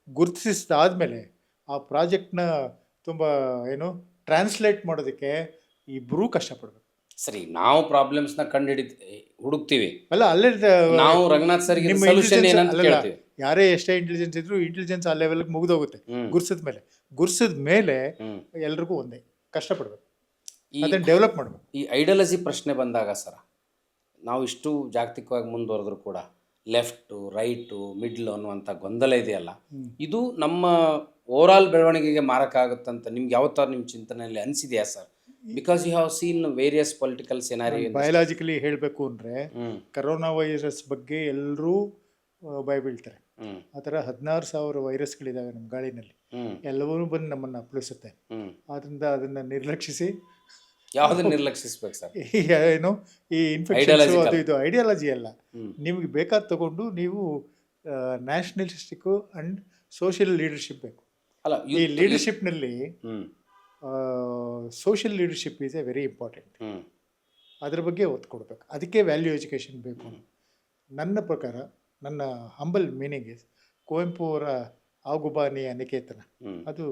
ಗುರುತಿಸಿದಾದ್ಮೇಲೆ ಆ ಪ್ರಾಜೆಕ್ಟ್ನ ತುಂಬ ಟ್ರಾನ್ಸ್ಲೇಟ್ ಮಾಡೋದಕ್ಕೆ ಇಬ್ಬರೂ ಕಷ್ಟಪಡಬೇಕು. ಸರಿ, ನಾವು ಪ್ರಾಬ್ಲಮ್ಸ್ನ ಹುಡುಕ್ತೀವಿ, ಅಲ್ಲ ಅಲ್ಲೇ ನಾವು ರಂಗನಾಥ್ ಸರ್ ಸೊಲ್ಯೂಷನ್ ಏನಂತ ಕೇಳ್ತೀವಿ. ಯಾರೇ ಎಷ್ಟೇ ಇಂಟೆಲಿಜೆನ್ಸ್ ಇದ್ರು ಇಂಟೆಲಿಜೆನ್ಸ್ ಆ ಲೆವೆಲ್ಗೆ ಮುಗಿದೋಗುತ್ತೆ. ಗುರ್ಸಿದ ಮೇಲೆ ಎಲ್ರಿಗೂ ಒಂದೇ ಕಷ್ಟಪಡ್ಬೇಕು, ಅದನ್ನು ಡೆವಲಪ್ ಮಾಡಬೇಕು. ಈ ಐಡಿಯಾಲಜಿ ಪ್ರಶ್ನೆ ಬಂದಾಗ ಸರ್, ನಾವು ಇಷ್ಟು ಜಾಗತಿಕವಾಗಿ ಮುಂದುವರೆದ್ರು ಕೂಡ ಲೆಫ್ಟು ರೈಟು ಮಿಡ್ಲು ಅನ್ನುವಂಥ ಗೊಂದಲ ಇದೆಯಲ್ಲ, ಇದು ನಮ್ಮ ಓವರಾಲ್ ಬೆಳವಣಿಗೆಗೆ ಮಾರಕ ಆಗುತ್ತಂತ ನಿಮ್ಗೆ ಯಾವ ಥರ ನಿಮ್ಮ ಚಿಂತನೆಯಲ್ಲಿ ಅನಿಸಿದೆಯಾ sir? Because you have seen various political scenario. Biologically ಹೇಳಬೇಕು ಅಂದರೆ ಹ್ಞೂ ಕರೋನಾ ವೈರಸ್ ಬಗ್ಗೆ ಎಲ್ಲರೂ ಭಯ ಬೀಳ್ತಾರೆ. ಹ್ಞೂ ಆ ಥರ 16,000 ವೈರಸ್ಗಳಿದ್ದಾವೆ ನಮ್ಮ ಗಾಳಿನಲ್ಲಿ, ಹ್ಞೂ ಎಲ್ಲವೂ ಬಂದು ನಮ್ಮನ್ನು ಅಪ್ಪಳಿಸುತ್ತೆ. ಹ್ಞೂ ಆದ್ದರಿಂದ ಅದನ್ನು ನಿರ್ಲಕ್ಷಿಸಿ ಯಾವುದನ್ನು ನಿರ್ಲಕ್ಷಿಸ್ಬೇಕು ಸರ್? ಏನು ಈ ಇನ್ಫೆಕ್ಷನ್ಸ್ Ideological. ಅದು ಇದು ಐಡಿಯಾಲಜಿ ಅಲ್ಲ. ಹ್ಞೂ ನಿಮಗೆ ಬೇಕಾದ ತಗೊಂಡು ನೀವು ನ್ಯಾಷನಲಿಸ್ಟಿಕ್ಕು ಆ್ಯಂಡ್ ಸೋಷಿಯಲ್ ಲೀಡರ್ಶಿಪ್ ಬೇಕು. ಅಲ್ಲ ಈ ಲೀಡರ್ಶಿಪ್ನಲ್ಲಿ ಹ್ಞೂ social leadership is A very important. ಹ್ಞೂ ಅದ್ರ ಬಗ್ಗೆ ಒತ್ತು ಕೊಡಬೇಕು. ಅದಕ್ಕೆ ವ್ಯಾಲ್ಯೂ ಎಜುಕೇಷನ್ ಬೇಕು. ನನ್ನ ಪ್ರಕಾರ, ನನ್ನ ಹಂಬಲ್ ಮೀನಿಂಗ್ ಇಸ್ ಕುವೆಂಪು ಅವರ ಆಗುಬಾನಿಯ ನಿಕೇತನ, ಹ್ಞೂ ಅದು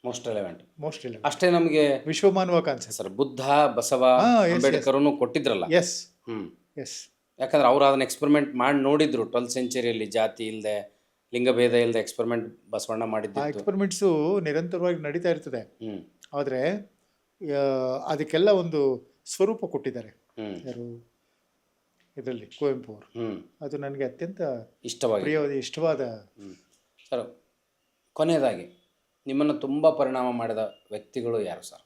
ಮೋಸ್ಟ್ ರೆಲೆವೆಂಟ್. Most relevant. ಅಷ್ಟೇ ನಮಗೆ ವಿಶ್ವಮಾನವ concept. Sir Buddha Basava yes, ಅಂಬೇಡ್ಕರ್ನು ಕೊಟ್ಟಿದ್ರಲ್ಲ. Yes hmm yes. ಯಾಕಂದ್ರೆ ಅವ್ರು ಅದನ್ನ ಎಕ್ಸ್ಪೆರಿಮೆಂಟ್ ಮಾಡಿ ನೋಡಿದ್ರು 12th ಸೆಂಚುರಿಯಲ್ಲಿ, ಜಾತಿ ಇಲ್ಲದೆ ಲಿಂಗಭೇದ ಇಲ್ಲದೆ ಎಕ್ಸ್ಪೆರಿಮೆಂಟ್ ಬಸವಣ್ಣ ಆ ಮಾಡಿದ್ದಿತ್ತು. ಎಕ್ಸ್ಪೆರಿಮೆಂಟ್ಸು ನಿರಂತರವಾಗಿ ನಡೀತಾ ಇರ್ತದೆ. ಹ್ಞೂ ಆದರೆ ಅದಕ್ಕೆಲ್ಲ ಒಂದು ಸ್ವರೂಪ ಕೊಟ್ಟಿದ್ದಾರೆ ಹ್ಞೂ ಯಾರು ಇದರಲ್ಲಿ, ಕುವೆಂಪು ಅವರು. ಹ್ಞೂ ಅದು ನನಗೆ ಅತ್ಯಂತ ಇಷ್ಟವಾಗಿ. ಪ್ರಿಯವಾದ ಇಷ್ಟವಾದ. ಸರ್ ಕೊನೆಯದಾಗಿ ನಿಮ್ಮನ್ನು ತುಂಬ ಪರಿಣಾಮ ಮಾಡಿದ ವ್ಯಕ್ತಿಗಳು ಯಾರು ಸರ್?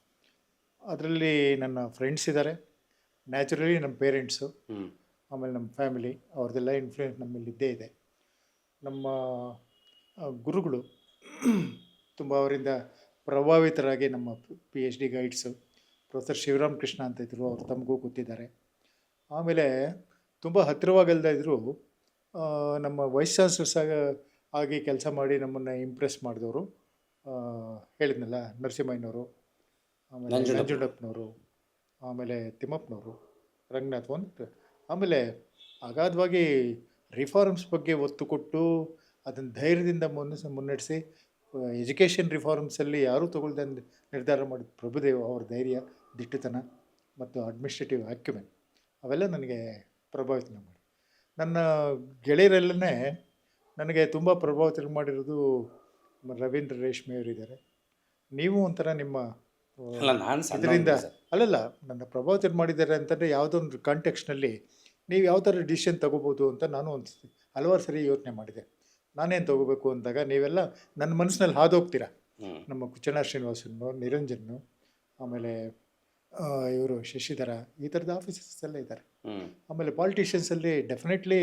ಅದರಲ್ಲಿ ನನ್ನ ಫ್ರೆಂಡ್ಸ್ ಇದ್ದಾರೆ, ನ್ಯಾಚುರಲಿ ನಮ್ಮ ಪೇರೆಂಟ್ಸು, ಹ್ಞೂ ಆಮೇಲೆ ನಮ್ಮ ಫ್ಯಾಮಿಲಿ, ಅವ್ರದ್ದೆಲ್ಲ ಇನ್ಫ್ಲೂಯೆನ್ಸ್ ನಮ್ಮಲ್ಲಿ ಇದ್ದೇ ಇದೆ. ನಮ್ಮ ಗುರುಗಳು ತುಂಬ ಅವರಿಂದ ಪ್ರಭಾವಿತರಾಗಿ ನಮ್ಮ PhD guides professor Shivaram Krishna ಅಂತ ಇದ್ದರು, ಅವ್ರು ತಮಗೂ ಗೊತ್ತಿದ್ದಾರೆ. ಆಮೇಲೆ ತುಂಬ ಹತ್ತಿರವಾಗಲ್ದೇ ಇದ್ದರೂ ನಮ್ಮ ವೈಸ್ ಚಾನ್ಸಲರ್ಸ್ ಆಗಿ ಕೆಲಸ ಮಾಡಿ ನಮ್ಮನ್ನು ಇಂಪ್ರೆಸ್ ಮಾಡಿದವರು, ಹೇಳಿದ್ನಲ್ಲ, ನರಸಿಂಹಯ್ಯನವರು, ಆಮೇಲೆ ನಂಜುಂಡಪ್ಪನವರು, ಆಮೇಲೆ ತಿಮ್ಮಪ್ಪನವರು, ರಂಗನಾಥ್ ಒಂದು. ಆಮೇಲೆ ಅಗಾಧವಾಗಿ ರಿಫಾರ್ಮ್ಸ್ ಬಗ್ಗೆ ಒತ್ತು ಕೊಟ್ಟು ಅದನ್ನು ಧೈರ್ಯದಿಂದ ಮುನ್ನಡೆಸಿ ಎಜುಕೇಷನ್ ರಿಫಾರ್ಮ್ಸಲ್ಲಿ ಯಾರೂ ತಗೊಳ್ದ ನಿರ್ಧಾರ ಮಾಡಿದ ಪ್ರಭುದೇವ್ ಅವ್ರ ಧೈರ್ಯ, ದಿಟ್ಟತನ ಮತ್ತು ಅಡ್ಮಿನಿಸ್ಟ್ರೇಟಿವ್ ಅಕ್ಯುಮೆನ್ ಅವೆಲ್ಲ ನನಗೆ ಪ್ರಭಾವಿತ ಮಾಡಿ. ನನ್ನ ಗೆಳೆಯರಲ್ಲೇ ನನಗೆ ತುಂಬ ಪ್ರಭಾವಿತ ಮಾಡಿರೋದು ರವೀಂದ್ರ ರೇಷ್ಮೆ ಅವರಿದ್ದಾರೆ. ನೀವು ಒಂಥರ ನಿಮ್ಮ ಅಲ್ಲ ನಾನು ಇದರಿಂದ ಸರ್. ಅಲ್ಲಲ್ಲ, ನನ್ನ ಪ್ರಭಾವಿತ ಮಾಡಿದ್ದಾರೆ ಅಂತಂದರೆ ಯಾವುದೊಂದು ಕಾಂಟೆಕ್ಸ್ನಲ್ಲಿ ನೀವು ಯಾವ ಥರ ಡಿಸಿಷನ್ ತೊಗೋಬೋದು ಅಂತ ನಾನು ಒಂದು ಹಲವಾರು ಸರಿ ಯೋಚನೆ ಮಾಡಿದೆ. ನಾನೇನು ತೊಗೋಬೇಕು ಅಂದಾಗ ನೀವೆಲ್ಲ ನನ್ನ ಮನಸ್ಸಿನಲ್ಲಿ ಹಾದೋಗ್ತೀರಾ. ಹ್ಞೂ ನಮ್ಮ ಕುಚನ ಶ್ರೀನಿವಾಸನ್ನು, ನಿರಂಜನ್ನು, ಆಮೇಲೆ ಇವರು ಶಶಿಧರ, ಈ ಥರದ ಆಫೀಸರ್ಸ್ ಎಲ್ಲ ಇದ್ದಾರೆ. ಹ್ಞೂ ಆಮೇಲೆ ಪಾಲಿಟಿಷಿಯನ್ಸಲ್ಲಿ ಡೆಫಿನೆಟ್ಲಿ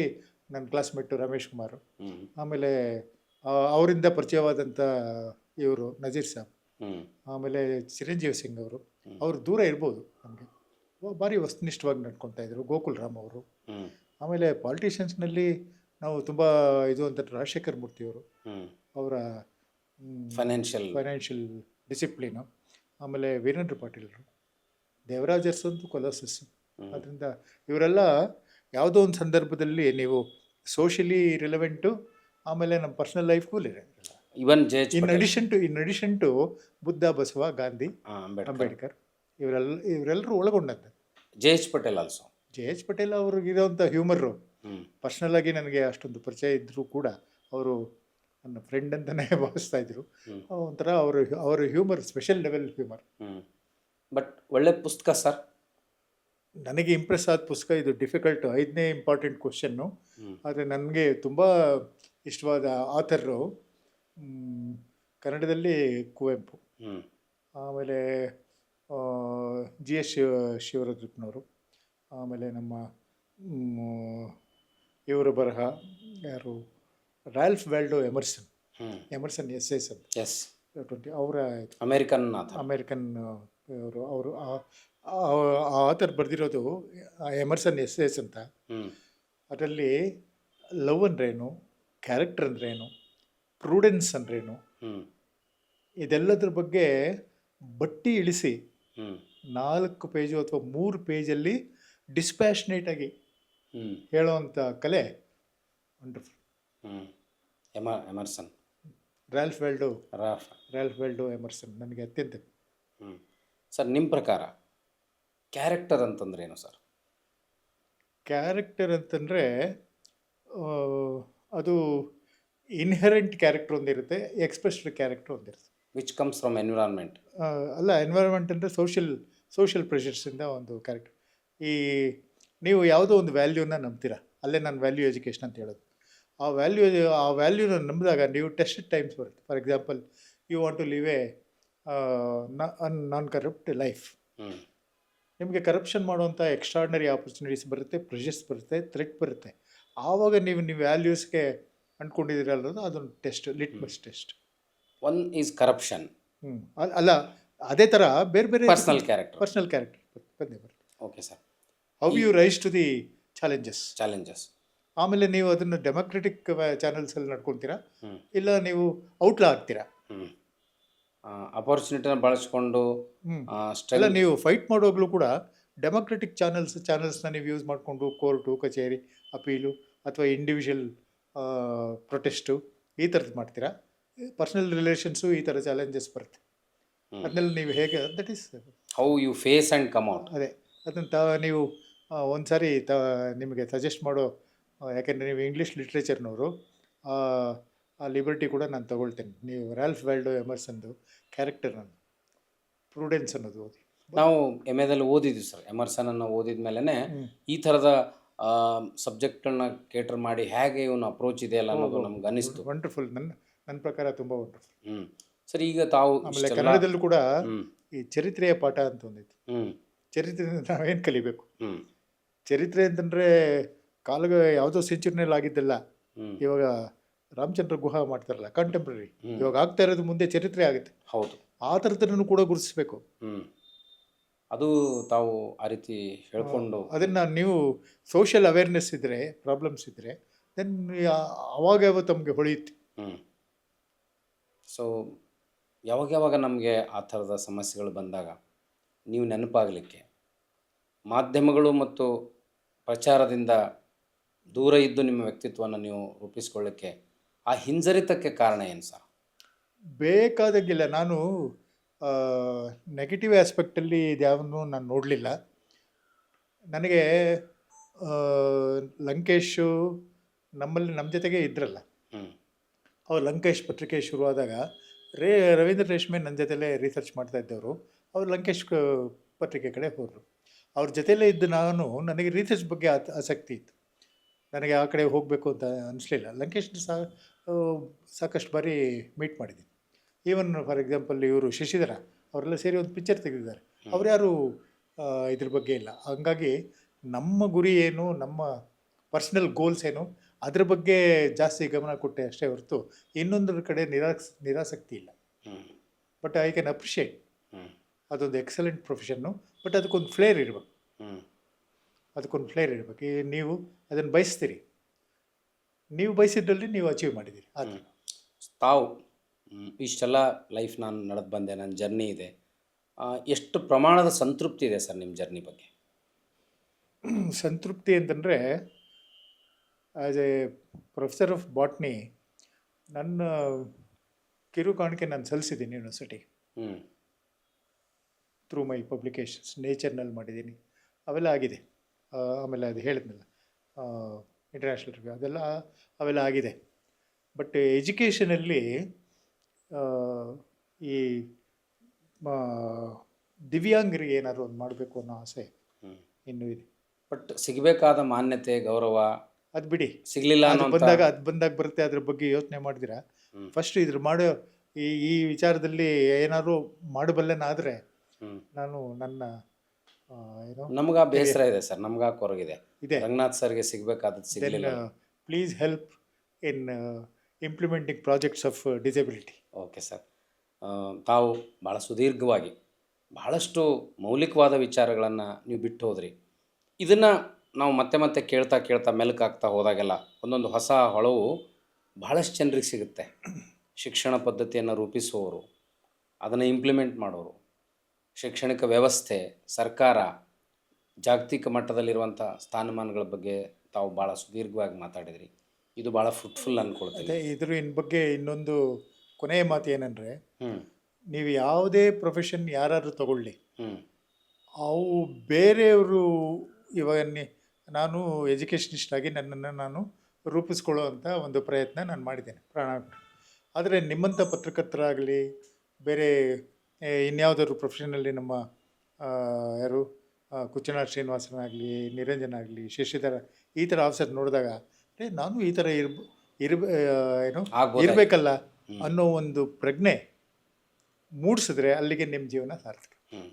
ನನ್ನ ಕ್ಲಾಸ್ಮೇಟು ರಮೇಶ್ ಕುಮಾರ್, ಹ್ಞೂ ಆಮೇಲೆ ಅವರಿಂದ ಪರಿಚಯವಾದಂಥ ಇವರು ನಜೀರ್ ಸಾಬ್, ಹ್ಞೂ ಆಮೇಲೆ ಚಿರಂಜೀವಿ ಸಿಂಗ್ ಅವರು. ಅವರು ದೂರ ಇರ್ಬೋದು, ನಮಗೆ ಭಾರಿ ವಸ್ತುನಿಷ್ಠವಾಗಿ ನಡ್ಕೊತಾ ಇದ್ರು. ಗೋಕುಲ್ ರಾಮ್ ಅವರು. ಹ್ಞೂ ಆಮೇಲೆ ಪಾಲಿಟಿಷಿಯನ್ಸ್ನಲ್ಲಿ ನಾವು ತುಂಬ ಇದು ಅಂತ ರಾಜಶೇಖರ್ ಮೂರ್ತಿಯವರು, ಹ್ಞೂ ಅವರ ಫೈನಾನ್ಷಿಯಲ್ ಡಿಸಿಪ್ಲಿನು. ಆಮೇಲೆ ವೀರೇಂದ್ರ ಪಾಟೀಲರು, ದೇವರಾಜ್ ಅರಸಂತೂ ಕೊಲೋಸಸ್. ಅದರಿಂದ ಇವರೆಲ್ಲ ಯಾವುದೋ ಒಂದು ಸಂದರ್ಭದಲ್ಲಿ ನೀವು ಸೋಷಿಯಲಿ ರಿಲೆವೆಂಟು, ಆಮೇಲೆ ನಮ್ಮ ಪರ್ಸ್ನಲ್ ಲೈಫ್ಗೂ even in addition to Buddha, Basava, Gandhi, Ambedkar ಇವರೆಲ್ಲರೂ ಒಳಗೊಂಡಂತೆ. JH Patel also. JH Patel ಅವ್ರಿಗಿರೋಂಥ ಹ್ಯೂಮರು ಹ್ಞೂ ಪರ್ಸ್ನಲ್ ಆಗಿ ನನಗೆ ಅಷ್ಟೊಂದು ಪರಿಚಯ ಇದ್ದರೂ ಕೂಡ ಅವರು ನನ್ನ ಫ್ರೆಂಡ್ ಅಂತಲೇ ಭಾವಿಸ್ತಾ ಇದ್ರು. ಒಂಥರ ಅವರ ಹ್ಯೂಮರ್ ಸ್ಪೆಷಲ್ ಲೆವೆಲ್ ಹ್ಯೂಮರ್. ಹ್ಞೂ ಬಟ್ ಒಳ್ಳೆ ಪುಸ್ತಕ ಸರ್. ನನಗೆ ಇಂಪ್ರೆಸ್ ಆದ ಪುಸ್ತಕ ಇದು. ಡಿಫಿಕಲ್ಟ್ 5ನೇ ಇಂಪಾರ್ಟೆಂಟ್ ಕ್ವಶನ್ನು. ಆದರೆ ನನಗೆ ತುಂಬ ಇಷ್ಟವಾದ ಆಥರು ಕನ್ನಡದಲ್ಲಿ ಕುವೆಂಪು, ಆಮೇಲೆ GS ಶಿವರುದ್ರಪ್ಪನವರು, ಆಮೇಲೆ ನಮ್ಮ ಇವರ ಬರಹ ಯಾರು, ರಾಲ್ಫ್ ವ್ಯಾಲ್ಡೋ ಎಮರ್ಸನ್ ಎಸ್ಸೇಸ್ ಅಂತ. ಎಸ್ 20 ಅವರ ಅಮೇರಿಕನ್ ಅವರು ಆಥರ್ ಬರೆದಿರೋದು ಎಮರ್ಸನ್ ಎಸ್ಸೇಸ್ ಅಂತ. ಅದರಲ್ಲಿ ಲವ್ ಅಂದ್ರೇನು, ಕ್ಯಾರೆಕ್ಟರ್ ಅಂದ್ರೇನು, ಪ್ರೂಡೆನ್ಸ್ ಅಂದ್ರೇನು, ಇದೆಲ್ಲದ್ರ ಬಗ್ಗೆ ಬಟ್ಟಿ ಇಳಿಸಿ 4 ಪೇಜು ಅಥವಾ 3 ಪೇಜಲ್ಲಿ ಡಿಸ್ಪ್ಯಾಷನೇಟಾಗಿ ಹೇಳೋವಂಥ ಕಲೆ ವಂಡರ್ಫುಲ್. ಎಮರ್ಸನ್, ರಾಲ್ಫ್ ವ್ಯಾಲ್ಡೋ ಎಮರ್ಸನ್ ನನಗೆ ಅತ್ಯಂತ. ಸರ್ ನಿಮ್ಮ ಪ್ರಕಾರ ಕ್ಯಾರೆಕ್ಟರ್ ಅಂತಂದ್ರೆ ಏನು ಸರ್? ಕ್ಯಾರೆಕ್ಟರ್ ಅಂತಂದರೆ ಅದು ಇನ್ಹೆರೆಂಟ್ ಕ್ಯಾರೆಕ್ಟರ್ ಒಂದಿರುತ್ತೆ, ಎಕ್ಸ್ಪ್ರೆಸ್ಡ್ ಕ್ಯಾರೆಕ್ಟರ್ ಒಂದಿರುತ್ತೆ. Which comes from environment. ಅಲ್ಲ, ಎನ್ವೈರನ್ಮೆಂಟ್ ಅಂದರೆ ಸೋಷಿಯಲ್ ಪ್ರೆಷರ್ಸಿಂದ ಒಂದು ಕ್ಯಾರೆಕ್ಟರ್. ಈ ನೀವು ಯಾವುದೋ ಒಂದು ವ್ಯಾಲ್ಯೂನ ನಂಬ್ತೀರಾ, ಅಲ್ಲೇ ನಾನು ವ್ಯಾಲ್ಯೂ ಎಜುಕೇಷನ್ ಅಂತ ಹೇಳೋದು. ಆ ವ್ಯಾಲ್ಯೂನ ನಂಬಿದಾಗ ನೀವು ಟೆಸ್ಟೆಡ್ ಟೈಮ್ಸ್ ಬರುತ್ತೆ. For example, you want to live a non corrupt life. ಹ್ಞೂ ನಿಮಗೆ ಕರಪ್ಷನ್ ಮಾಡುವಂಥ ಎಕ್ಸ್ಟ್ರಾರ್ಡಿನರಿ ಆಪರ್ಚುನಿಟೀಸ್ ಬರುತ್ತೆ, ಪ್ರೆಷರ್ಸ್ ಬರುತ್ತೆ, ಥ್ರೆಟ್ ಬರುತ್ತೆ. ಆವಾಗ ನೀವು ವ್ಯಾಲ್ಯೂಸ್ಗೆ ಅಂದ್ಕೊಂಡಿದ್ದೀರ ಅನ್ನೋದು ಅದೊಂದು test, litmus test. One is corruption, ಅಲ್ಲ, ಅದೇ ಥರ ಬೇರೆ ಬೇರೆ ಪರ್ಸನಲ್ ಕ್ಯಾರೆಕ್ಟರ್. ಪರ್ಸನಲ್ ಕ್ಯಾರೆಕ್ಟರ್ ಬಂದೇ ಬರುತ್ತೆ. Okay sir. How you rise to the challenges. ಆಮೇಲೆ ನೀವು ಅದನ್ನು ಡೆಮೊಕ್ರೆಟಿಕ್ ಚಾನಲ್ಸಲ್ಲಿ ನಡ್ಕೊತೀರಾ, ಹ್ಞೂ ಇಲ್ಲ ನೀವು ಔಟ್ಲಾ ಆಗ್ತೀರಾ. ಹ್ಞೂ ಅಪರ್ಚುನಿಟಿನ ಬಳಸ್ಕೊಂಡು ಅಲ್ಲ, ನೀವು ಫೈಟ್ ಮಾಡೋಗ್ಲೂ ಕೂಡ ಡೆಮೊಕ್ರೆಟಿಕ್ ಚಾನಲ್ಸ್ನ ನೀವು ಯೂಸ್ ಮಾಡಿಕೊಂಡು ಕೋರ್ಟು, ಕಚೇರಿ, ಅಪೀಲು ಅಥವಾ ಇಂಡಿವಿಜುವಲ್ ಪ್ರೊಟೆಸ್ಟು ಈ ಥರದ್ದು ಮಾಡ್ತೀರಾ. ಪರ್ಸನಲ್ ರಿಲೇಷನ್ಸು ಈ ಥರ ಚಾಲೆಂಜಸ್ ಬರುತ್ತೆ. ಅದನ್ನೆಲ್ಲ ನೀವು ಹೇಗೆ, that is how you face and come out. ಅದೇ ಅದನ್ನು ನೀವು ಒಂದು ಸಾರಿ ನಿಮಗೆ ಸಜೆಸ್ಟ್ ಮಾಡೋ, ಯಾಕೆಂದರೆ ನೀವು ಇಂಗ್ಲೀಷ್ ಲಿಟ್ರೇಚರ್ನವರು, ಆ ಲಿಬರ್ಟಿ ಕೂಡ ನಾನು ತೊಗೊಳ್ತೇನೆ. ನೀವು ರಾಲ್ಫ್ ವಾಲ್ಡೋ ಎಮರ್ಸನ್ದು ಕ್ಯಾರೆಕ್ಟರ್ ನಾನು ಪ್ರೂಡೆನ್ಸ್ ಅನ್ನೋದು ಓದಿ. ನಾವು ಎಮ್ ಎದಲ್ಲಿ ಓದಿದ್ವಿ ಸರ್. ಎಮರ್ಸನನ್ನು ಓದಿದ ಮೇಲೇ ಈ ಥರದ ಸಬ್ಜೆಕ್ಟ್ಗಳನ್ನ ಕೇಟರ್ ಮಾಡಿ ಹೇಗೆ ಇವನು ಅಪ್ರೋಚ್ ಇದೆಯಲ್ಲ ಅನ್ನೋದು ನಮ್ಗೆ ಅನಿಸ್ತು. ವಂಡರ್ಫುಲ್. ನನ್ನ ಪ್ರಕಾರ ತುಂಬ ವಂಡರ್ಫುಲ್. ಸರ್, ಈಗ ತಾವು ಆಮೇಲೆ ಕನ್ನಡದಲ್ಲೂ ಕೂಡ ಈ ಚರಿತ್ರೆಯ ಪಾಠ ಅಂತ ಒಂದಿತ್ತು. ಚರಿತ್ರೆಯಿಂದ ನಾವೇನು ಕಲಿಬೇಕು? ಚರಿತ್ರೆ ಅಂತಂದರೆ ಯಾವುದೋ ಸೆಂಚುರಿನಲ್ಲಿ ಆಗಿದ್ದಲ್ಲ. ಇವಾಗ ರಾಮಚಂದ್ರ ಗುಹಾ ಮಾಡ್ತಾರಲ್ಲ, ಕಂಟೆಂಪ್ರರಿ, ಇವಾಗ ಆಗ್ತಾ ಇರೋದು ಮುಂದೆ ಚರಿತ್ರೆ ಆಗುತ್ತೆ. ಹೌದು, ಆ ಥರದನ್ನು ಕೂಡ ಗುರುತಿಸ್ಬೇಕು. ಅದು ತಾವು ಆ ರೀತಿ ಹೇಳ್ಕೊಂಡು ಅದನ್ನು ನೀವು ಸೋಷಿಯಲ್ ಅವೇರ್ನೆಸ್ ಇದ್ದರೆ, ಪ್ರಾಬ್ಲಮ್ಸ್ ಇದ್ದರೆ, ದೆನ್ ಅವಾಗ ತಮಗೆ ಹೊಳೆಯುತ್ತೆ. ಸೊ ಯಾವಾಗ ನಮಗೆ ಆ ಥರದ ಸಮಸ್ಯೆಗಳು ಬಂದಾಗ ನೀವು ನೆನಪಾಗಲಿಕ್ಕೆ, ಮಾಧ್ಯಮಗಳು ಮತ್ತು ಪ್ರಚಾರದಿಂದ ದೂರ ಇದ್ದು ನಿಮ್ಮ ವ್ಯಕ್ತಿತ್ವವನ್ನು ನೀವು ರೂಪಿಸ್ಕೊಳ್ಳಿಕ್ಕೆ ಆ ಹಿಂಜರಿತಕ್ಕೆ ಕಾರಣ ಏನು ಸರ್? ಬೇಕಾದಾಗಿಲ್ಲ. ನಾನು ನೆಗೆಟಿವ್ ಆಸ್ಪೆಕ್ಟಲ್ಲಿ ಇದ್ಯಾವನ್ನು ನಾನು ನೋಡಲಿಲ್ಲ. ನನಗೆ ಲಂಕೇಶು ನಮ್ಮ ಜೊತೆಗೆ ಇದ್ರಲ್ಲ, ಅವ್ರು ಲಂಕೇಶ್ ಪತ್ರಿಕೆ ಶುರುವಾದಾಗ ರವೀಂದ್ರ ರೇಷ್ಮೆ ನನ್ನ ಜೊತೆಲೇ ರಿಸರ್ಚ್ ಮಾಡ್ತಾ ಇದ್ದವರು. ಅವ್ರು ಲಂಕೇಶ್ ಪತ್ರಿಕೆ ಕಡೆ ಹೋದರು. ಅವ್ರ ಜೊತೆಯಲ್ಲೇ ಇದ್ದು ನನಗೆ ರಿಸರ್ಚ್ ಬಗ್ಗೆ ಆಸಕ್ತಿ ಇತ್ತು. ನನಗೆ ಆ ಕಡೆ ಹೋಗಬೇಕು ಅಂತ ಅನಿಸ್ಲಿಲ್ಲ. ಲಂಕೇಶ್ ಸಾಕಷ್ಟು ಬಾರಿ ಮೀಟ್ ಮಾಡಿದ್ದೀನಿ. ಈವನ್ ಫಾರ್ ಎಕ್ಸಾಂಪಲ್ ಇವರು ಶಶಿಧರ ಅವರೆಲ್ಲ ಸೇರಿ ಒಂದು ಪಿಕ್ಚರ್ ತೆಗೆದಿದ್ದಾರೆ. ಅವ್ರು ಯಾರು ಇದ್ರ ಬಗ್ಗೆ ಇಲ್ಲ. ಹಂಗಾಗಿ ನಮ್ಮ ಗುರಿ ಏನು, ನಮ್ಮ ಪರ್ಸ್ನಲ್ ಗೋಲ್ಸ್ ಏನು, ಅದ್ರ ಬಗ್ಗೆ ಜಾಸ್ತಿ ಗಮನ ಕೊಟ್ಟೆ ಅಷ್ಟೇ ಹೊರತು ಇನ್ನೊಂದರ ಕಡೆ ನಿರಾಸಕ್ತಿ ಇಲ್ಲ. ಬಟ್ ಐ ಕ್ಯಾನ್ ಅಪ್ರಿಷಿಯೇಟ್, ಅದೊಂದು ಎಕ್ಸಲೆಂಟ್ ಪ್ರೊಫೆಷನ್ನು. ಬಟ್ ಅದಕ್ಕೊಂದು ಫ್ಲೇರ್ ಇರಬೇಕು. ಈ ನೀವು ಅದನ್ನು ಬಯಸ್ತೀರಿ, ನೀವು ಬಯಸಿದ್ರಲ್ಲಿ ನೀವು ಅಚೀವ್ ಮಾಡಿದ್ದೀರಿ. ಅದು ತಾವು ಇಷ್ಟೆಲ್ಲ ಲೈಫ್ ನಾನು ನಡೆದು ಬಂದೆ, ನನ್ನ ಜರ್ನಿ ಇದೆ. ಎಷ್ಟು ಪ್ರಮಾಣದ ಸಂತೃಪ್ತಿ ಇದೆ ಸರ್ ನಿಮ್ಮ ಜರ್ನಿ ಬಗ್ಗೆ? ಸಂತೃಪ್ತಿ ಅಂತಂದರೆ, as A professor of botany ನನ್ನ ಕಿರು ಕಾಣಿಕೆ ನಾನು ಸಲ್ಲಿಸಿದ್ದೀನಿ ಯೂನಿವರ್ಸಿಟಿ ಥ್ರೂ ಮೈ ಪಬ್ಲಿಕೇಶನ್ಸ್. ನೇಚರ್ನಲ್ಲಿ ಮಾಡಿದ್ದೀನಿ, ಅವೆಲ್ಲ ಆಗಿದೆ. ಆಮೇಲೆ ಅದು ಹೇಳಿದ್ನಲ್ಲ, ಇಂಟರ್ನ್ಯಾಷನಲ್ ರಿವ್ಯೂ, ಅವೆಲ್ಲ ಆಗಿದೆ. ಬಟ್ ಎಜುಕೇಷನಲ್ಲಿ ಈ ದಿವ್ಯಾಂಗರಿಗೆ ಏನಾದ್ರು ಒಂದು ಮಾಡಬೇಕು ಅನ್ನೋ ಆಸೆ ಇನ್ನೂ ಇದೆ. ಬಟ್ ಸಿಗಬೇಕಾದ ಮಾನ್ಯತೆ, ಗೌರವ ಅದು ಬಿಡಿ, ಸಿಗಲಿಲ್ಲ ಅದು ಬಂದಾಗ ಬರುತ್ತೆ. ಅದ್ರ ಬಗ್ಗೆ ಯೋಚನೆ ಮಾಡಿದಿರಾ? ಫಸ್ಟ್ ಇದ್ರ ಮಾಡೋ ಈ ವಿಚಾರದಲ್ಲಿ ಏನಾದ್ರು ಮಾಡಬಲ್ಲೆನಾದರೆ ನಾನು ನನ್ನ ನಮ್ಗೆ ಬೇಸರ ಇದೆ ಸರ್, ನಮ್ಗೆ ಕೊರಗಿದೆ. ರಂಗನಾಥ್ ಸರ್ಗೆ ಸಿಗಬೇಕಾದದ್ದು ಸಿಗಲಿಲ್ಲ. Please help in implementing projects of disability. Okay sir, ತಾವು ಭಾಳ ಸುದೀರ್ಘವಾಗಿ ಬಹಳಷ್ಟು ಮೌಲಿಕವಾದ ವಿಚಾರಗಳನ್ನು ನೀವು ಬಿಟ್ಟು ಹೋದ್ರಿ. ಇದನ್ನು ನಾವು ಮತ್ತೆ ಕೇಳ್ತಾ ಮೆಲುಕಾಗ್ತಾ ಹೋದಾಗೆಲ್ಲ ಒಂದೊಂದು ಹೊಸ ಹೊಳವು ಬಹಳಷ್ಟು ಜನರಿಗೆ ಸಿಗುತ್ತೆ. ಶಿಕ್ಷಣ ಪದ್ಧತಿಯನ್ನು ರೂಪಿಸುವವರು, ಅದನ್ನು ಇಂಪ್ಲಿಮೆಂಟ್ ಮಾಡೋರು, ಶೈಕ್ಷಣಿಕ ವ್ಯವಸ್ಥೆ, ಸರ್ಕಾರ, ಜಾಗತಿಕ ಮಟ್ಟದಲ್ಲಿರುವಂಥ ಸ್ಥಾನಮಾನಗಳ ಬಗ್ಗೆ ತಾವು ಭಾಳ ಸುದೀರ್ಘವಾಗಿ ಮಾತಾಡಿದ್ರಿ. ಇದು ಭಾಳ ಫ್ರೂಟ್ಫುಲ್ ಅಂದ್ಕೊಳ್ತೀನಿ. ಇದ್ರ ಬಗ್ಗೆ ಇನ್ನೊಂದು ಕೊನೆಯ ಮಾತು ಏನಂದರೆ, ನೀವು ಯಾವುದೇ ಪ್ರೊಫೆಷನ್ ಯಾರಾದರೂ ತಗೊಳ್ಳಿ, ಅವು ಬೇರೆಯವರು ಇವಾಗ ನಾನು ಎಜುಕೇಷನಿಸ್ಟ್ ಆಗಿ ನನ್ನನ್ನು ನಾನು ರೂಪಿಸ್ಕೊಳ್ಳೋ ಅಂಥ ಒಂದು ಪ್ರಯತ್ನ ನಾನು ಮಾಡಿದ್ದೇನೆ ಪ್ರಾಣ. ಆದರೆ ನಿಮ್ಮಂಥ ಪತ್ರಕರ್ತರಾಗಲಿ, ಬೇರೆ ಇನ್ಯಾವುದಾದ್ರು ಪ್ರೊಫೆಷನಲ್ಲಿ ನಮ್ಮ ಯಾರು ಕುಚ್ಚನಾಡ್ ಶ್ರೀನಿವಾಸನಾಗಲಿ, ನಿರಂಜನ್ ಆಗಲಿ, ಶಶಿಧರ ಈ ಥರ ಆಫೀಸರ್ ನೋಡಿದಾಗ ನಾನು ಈ ಥರ ಏನು ಆಗ್ಬೋದಾಗಿತ್ತು. ಇರಬೇಕಲ್ಲ ಅನ್ನೋ ಒಂದು ಪ್ರಜ್ಞೆ ಮೂಡಿಸಿದ್ರೆ ಅಲ್ಲಿಗೆ ನಿಮ್ಮ ಜೀವನ ಸಾರ್ಥಕ. ಹ್ಮ್.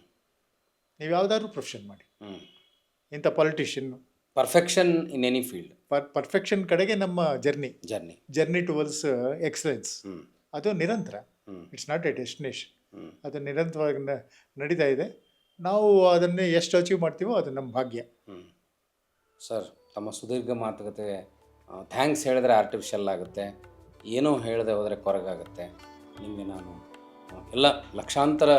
ನೀವು ಯಾವುದಾದ್ರೂ ಪ್ರೊಫೆಷನ್ ಮಾಡಿ, ಹ್ಮ್. ಇಂಥ politician perfection in any field perfection ಕಡೆಗೆ ನಮ್ಮ journey. Journey towards excellence hmm. ಅದು ನಿರಂತರ. Hmm. It's not a destination. Hmm. ಅದು ನಿರಂತರವಾಗಿ ನಡೀತಾ ಇದೆ. ನಾವು ಅದನ್ನೇ ಎಷ್ಟು ಅಚೀವ್ ಮಾಡ್ತೀವೋ ಅದು ನಮ್ಮ ಭಾಗ್ಯ. ಹ್ಮ್. ಸರ್, ತಮ್ಮ ಸುದೀರ್ಘ ಮಾತುಕತೆ ಥ್ಯಾಂಕ್ಸ್ ಹೇಳಿದ್ರೆ ಆರ್ಟಿಫಿಷಿಯಲ್ ಆಗುತ್ತೆ, ಏನೋ ಹೇಳದೆ ಹೋದರೆ ಕೊರಗಾಗುತ್ತೆ. ನಿಮಗೆ ನಾನು ಎಲ್ಲ ಲಕ್ಷಾಂತರ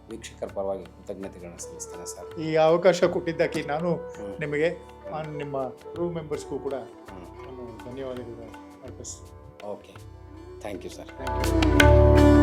ವೀಕ್ಷಕರ ಪರವಾಗಿ ಕೃತಜ್ಞತೆಗಳನ್ನ ಸಲ್ಲಿಸ್ತೇನೆ ಸರ್. ಈ ಅವಕಾಶ ಕೊಟ್ಟಿದ್ದಕ್ಕೆ ನಾನು ನಿಮಗೆ ನಿಮ್ಮ ಕ್ರೂ ಮೆಂಬರ್ಸ್ಗೂ ಕೂಡ ನಾನು ಧನ್ಯವಾದಗಳು ಅರ್ಪಿಸ್ತೀನಿ. Okay, thank you sir. Thank you.